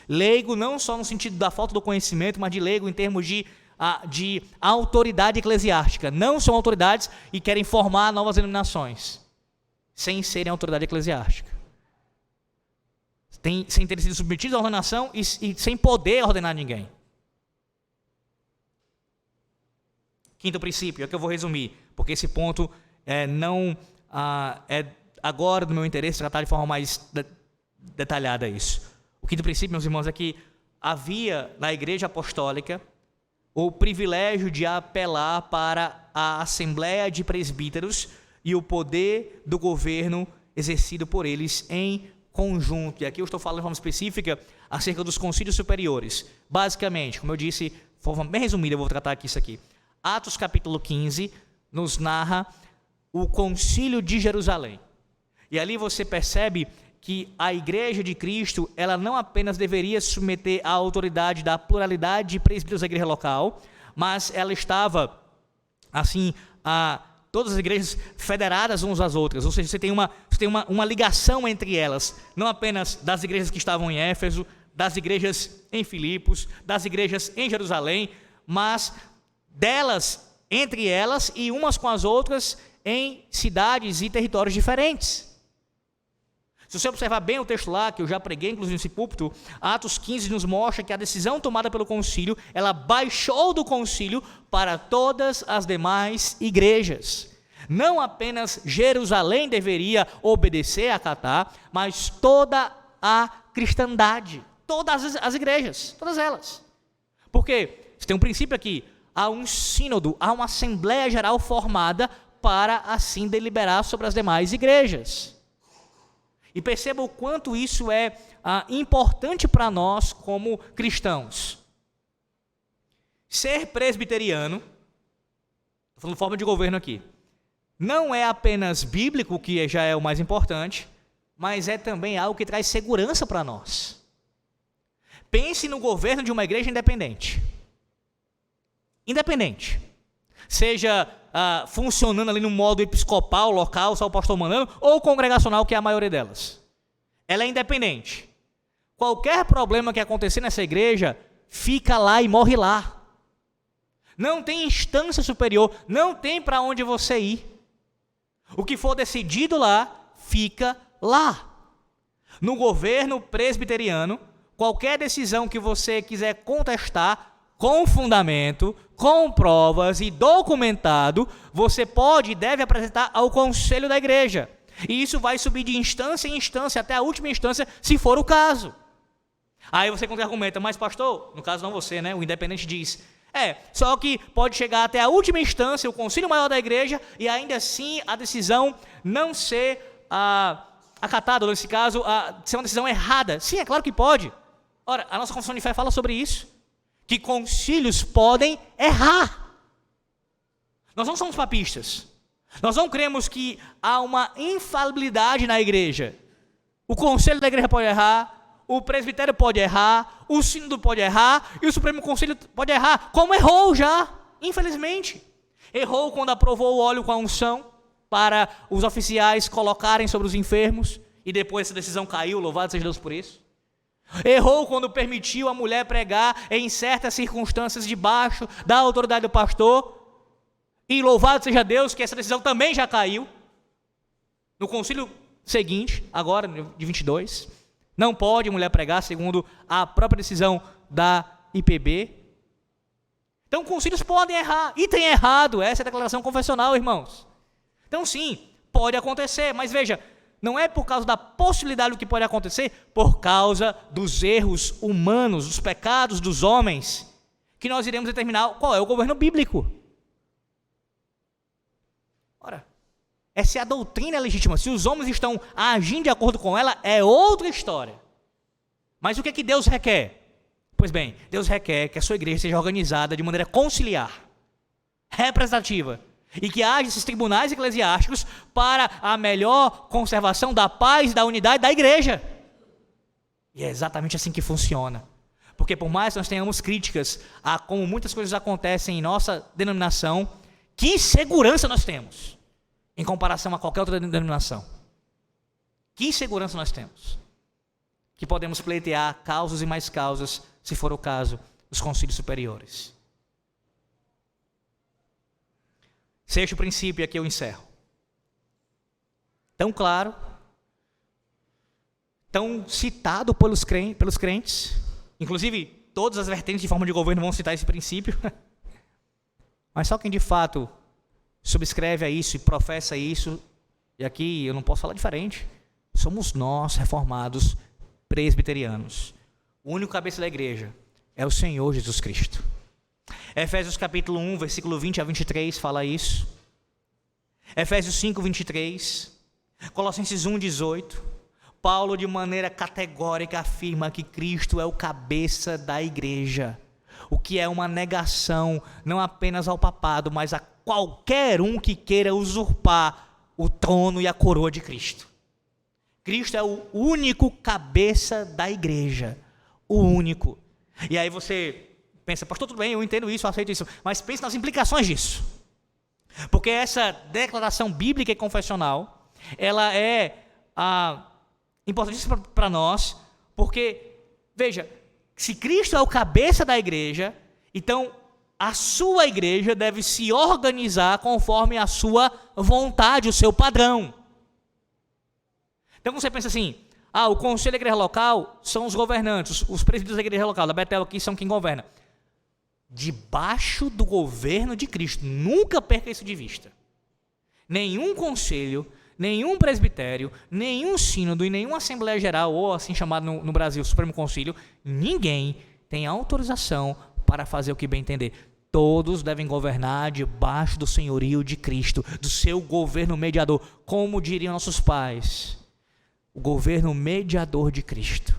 Leigo não só no sentido da falta do conhecimento, mas de leigo em termos de autoridade eclesiástica. Não são autoridades e querem formar novas denominações, sem serem autoridade eclesiástica. sem terem sido submetidos à ordenação e sem poder ordenar ninguém. Quinto princípio, é que eu vou resumir, porque esse ponto não é agora do meu interesse tratar de forma mais detalhada isso. O quinto princípio, meus irmãos, é que havia na Igreja Apostólica o privilégio de apelar para a Assembleia de Presbíteros e o poder do governo exercido por eles em conjunto. E aqui eu estou falando de forma específica acerca dos concílios superiores. Basicamente, como eu disse, de forma bem resumida, eu vou tratar aqui isso aqui. Atos capítulo 15 nos narra o concílio de Jerusalém. E ali você percebe que a Igreja de Cristo, ela não apenas deveria se submeter à autoridade da pluralidade de presbíteros da igreja local, mas ela estava, assim, a todas as igrejas federadas umas às outras, ou seja, você tem uma ligação entre elas, não apenas das igrejas que estavam em Éfeso, das igrejas em Filipos, das igrejas em Jerusalém, mas delas, entre elas e umas com as outras em cidades e territórios diferentes. Se você observar bem o texto lá, que eu já preguei inclusive nesse púlpito, Atos 15 nos mostra que a decisão tomada pelo concílio, ela baixou do concílio para todas as demais igrejas. Não apenas Jerusalém deveria obedecer, acatar, mas toda a cristandade, todas as igrejas, todas elas. Porque você tem um princípio aqui, há um sínodo, há uma assembleia geral formada para assim deliberar sobre as demais igrejas. E perceba o quanto isso é importante para nós como cristãos. Ser presbiteriano, estou falando de forma de governo aqui, não é apenas bíblico, que já é o mais importante, mas é também algo que traz segurança para nós. Pense no governo de uma igreja independente. Independente. Seja funcionando ali no modo episcopal, local, só o pastor mandando, ou congregacional, que é a maioria delas. Ela é independente. Qualquer problema que acontecer nessa igreja, fica lá e morre lá. Não tem instância superior, não tem para onde você ir. O que for decidido lá, fica lá. No governo presbiteriano, qualquer decisão que você quiser contestar, com fundamento, com provas e documentado, você pode e deve apresentar ao conselho da igreja. E isso vai subir de instância em instância, até a última instância, se for o caso. Aí você contra-argumenta, mas pastor, no caso não você, né? O independente diz, só que pode chegar até a última instância, o conselho maior da igreja, e ainda assim a decisão não ser acatada, ou nesse caso, ser uma decisão errada. Sim, é claro que pode. Ora, a nossa confissão de fé fala sobre isso. Que concílios podem errar. Nós não somos papistas. Nós não cremos que há uma infalibilidade na igreja. O conselho da igreja pode errar, o presbitério pode errar, o sínodo pode errar e o Supremo Conselho pode errar, como errou já, infelizmente. Errou quando aprovou o óleo com a unção para os oficiais colocarem sobre os enfermos e depois essa decisão caiu, louvado seja Deus por isso. Errou quando permitiu a mulher pregar em certas circunstâncias debaixo da autoridade do pastor. E louvado seja Deus que essa decisão também já caiu. No concílio seguinte, agora de 22, não pode mulher pregar segundo a própria decisão da IPB. Então concílios podem errar, e tem errado, essa é a declaração confessional, irmãos. Então sim, pode acontecer, mas veja, não é por causa da possibilidade do que pode acontecer, por causa dos erros humanos, dos pecados dos homens, que nós iremos determinar qual é o governo bíblico. Ora, essa é a doutrina legítima. Se os homens estão agindo de acordo com ela, é outra história. Mas o que é que Deus requer? Pois bem, Deus requer que a sua igreja seja organizada de maneira conciliar, representativa, e que haja esses tribunais eclesiásticos para a melhor conservação da paz e da unidade da igreja. E é exatamente assim que funciona. Porque por mais que nós tenhamos críticas a como muitas coisas acontecem em nossa denominação, que segurança nós temos em comparação a qualquer outra denominação. Que segurança nós temos. Que podemos pleitear causas e mais causas, se for o caso, dos concílios superiores. Sexto princípio, e aqui eu encerro. Tão claro, tão citado pelos crentes, inclusive todas as vertentes de forma de governo vão citar esse princípio, mas só quem de fato subscreve a isso e professa isso, e aqui eu não posso falar diferente, somos nós, reformados presbiterianos. O único cabeça da igreja é o Senhor Jesus Cristo. Efésios capítulo 1, versículo 20 a 23 fala isso. Efésios 5, 23. Colossenses 1, 18. Paulo, de maneira categórica, afirma que Cristo é o cabeça da igreja, o que é uma negação não apenas ao papado, mas a qualquer um que queira usurpar o trono e a coroa de Cristo. Cristo é o único cabeça da igreja, o único. E aí você pensa, pastor, tudo bem, eu entendo isso, eu aceito isso, mas pense nas implicações disso. Porque essa declaração bíblica e confessional, ela é importantíssima para nós, porque, veja, se Cristo é o cabeça da igreja, então a sua igreja deve se organizar conforme a sua vontade, o seu padrão. Então você pensa assim, o conselho da igreja local são os governantes, os presbíteros da igreja local, da Betel aqui são quem governa. Debaixo do governo de Cristo, nunca perca isso de vista. Nenhum conselho, nenhum presbitério, nenhum sínodo e nenhuma assembleia geral, ou assim chamado no Brasil, Supremo Concílio, ninguém tem autorização para fazer o que bem entender. Todos devem governar debaixo do senhorio de Cristo, do seu governo mediador, como diriam nossos pais. O governo mediador de Cristo.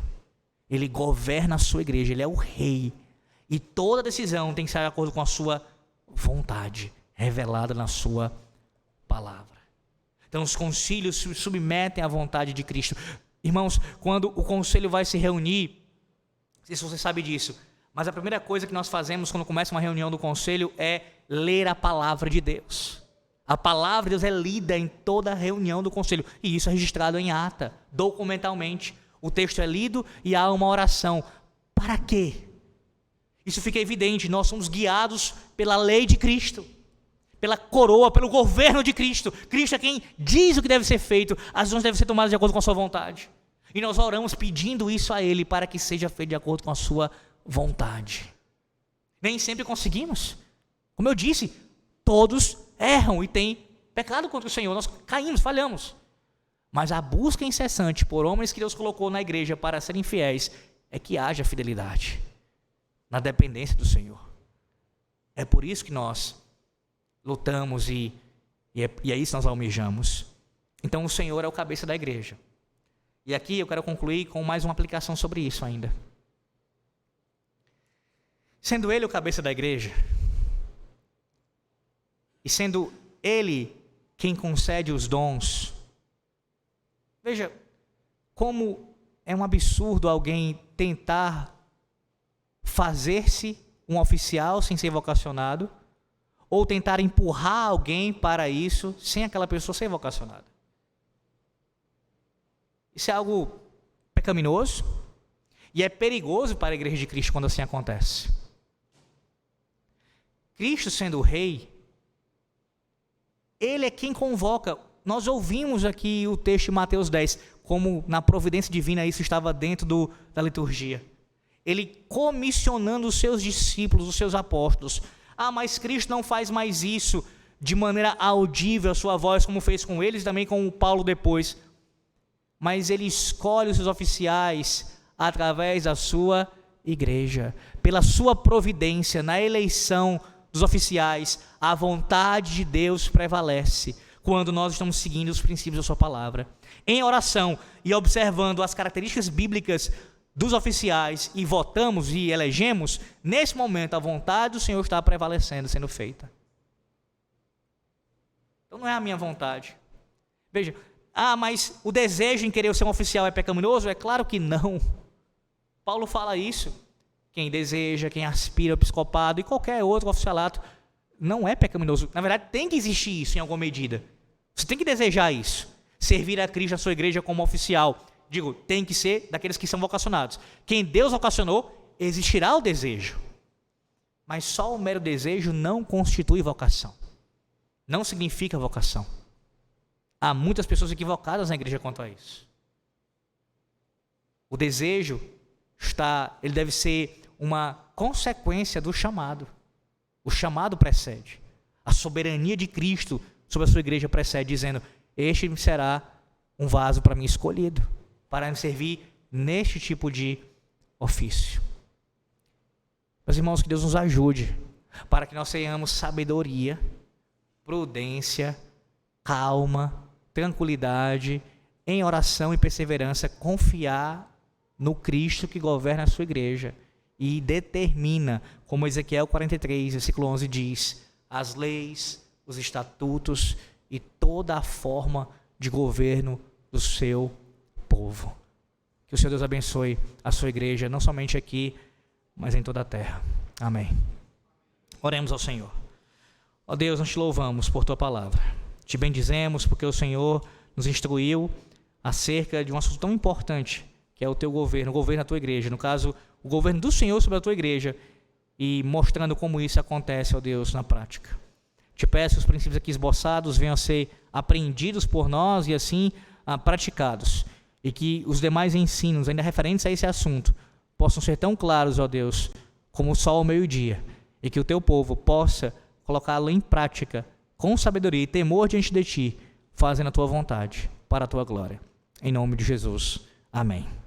Ele governa a sua igreja, ele é o rei. E toda decisão tem que ser de acordo com a sua vontade, revelada na sua palavra. Então os concílios se submetem à vontade de Cristo. Irmãos, quando o conselho vai se reunir, não sei se você sabe disso, mas a primeira coisa que nós fazemos quando começa uma reunião do conselho é ler a palavra de Deus. A palavra de Deus é lida em toda a reunião do conselho, e isso é registrado em ata, documentalmente. O texto é lido e há uma oração. Para quê? Isso fica evidente, nós somos guiados pela lei de Cristo, pela coroa, pelo governo de Cristo. Cristo é quem diz o que deve ser feito, as ações devem ser tomadas de acordo com a sua vontade. E nós oramos pedindo isso a Ele, para que seja feito de acordo com a sua vontade. Nem sempre conseguimos. Como eu disse, todos erram e têm pecado contra o Senhor, nós caímos, falhamos. Mas a busca incessante por homens que Deus colocou na igreja para serem fiéis, é que haja fidelidade, na dependência do Senhor. É por isso que nós lutamos e é isso que nós almejamos. Então o Senhor é o cabeça da igreja. E aqui eu quero concluir com mais uma aplicação sobre isso ainda. Sendo Ele o cabeça da igreja, e sendo Ele quem concede os dons, veja como é um absurdo alguém tentar fazer-se um oficial sem ser vocacionado, ou tentar empurrar alguém para isso sem aquela pessoa ser vocacionada. Isso é algo pecaminoso e é perigoso para a igreja de Cristo quando assim acontece. Cristo sendo o rei, Ele é quem convoca. Nós ouvimos aqui o texto de Mateus 10, como na providência divina isso estava dentro da liturgia. Ele comissionando os seus discípulos, os seus apóstolos. Mas Cristo não faz mais isso de maneira audível, a sua voz, como fez com eles e também com o Paulo depois. Mas Ele escolhe os seus oficiais através da sua igreja. Pela sua providência, na eleição dos oficiais, a vontade de Deus prevalece quando nós estamos seguindo os princípios da sua palavra. Em oração e observando as características bíblicas dos oficiais e votamos e elegemos, nesse momento a vontade do Senhor está prevalecendo, sendo feita. Então não é a minha vontade. Veja, mas o desejo em querer ser um oficial é pecaminoso? É claro que não. Paulo fala isso. Quem deseja, quem aspira ao episcopado e qualquer outro oficialato não é pecaminoso. Na verdade, tem que existir isso em alguma medida. Você tem que desejar isso. Servir a Cristo, a sua igreja como oficial. Digo, tem que ser daqueles que são vocacionados. Quem Deus vocacionou, existirá o desejo. Mas só o mero desejo não constitui vocação. Não significa vocação. Há muitas pessoas equivocadas na igreja quanto a isso. O desejo ele deve ser uma consequência do chamado. O chamado precede. A soberania de Cristo sobre a sua igreja precede, dizendo: este será um vaso para mim escolhido, para me servir neste tipo de ofício. Meus irmãos, que Deus nos ajude, para que nós tenhamos sabedoria, prudência, calma, tranquilidade, em oração e perseverança, confiar no Cristo que governa a sua igreja e determina, como Ezequiel 43, versículo 11 diz, as leis, os estatutos e toda a forma de governo do seu povo. Que o Senhor Deus abençoe a sua igreja, não somente aqui, mas em toda a terra. Amém. Oremos ao Senhor. Ó Deus, nós te louvamos por tua palavra. Te bendizemos porque o Senhor nos instruiu acerca de um assunto tão importante, que é o teu governo, o governo da tua igreja. No caso, o governo do Senhor sobre a tua igreja, e mostrando como isso acontece, ó Deus, na prática. Te peço que os princípios aqui esboçados venham a ser aprendidos por nós e assim praticados. E que os demais ensinos, ainda referentes a esse assunto, possam ser tão claros, ó Deus, como o sol ao meio-dia. E que o teu povo possa colocá-lo em prática com sabedoria e temor diante de ti, fazendo a tua vontade, para a tua glória. Em nome de Jesus. Amém.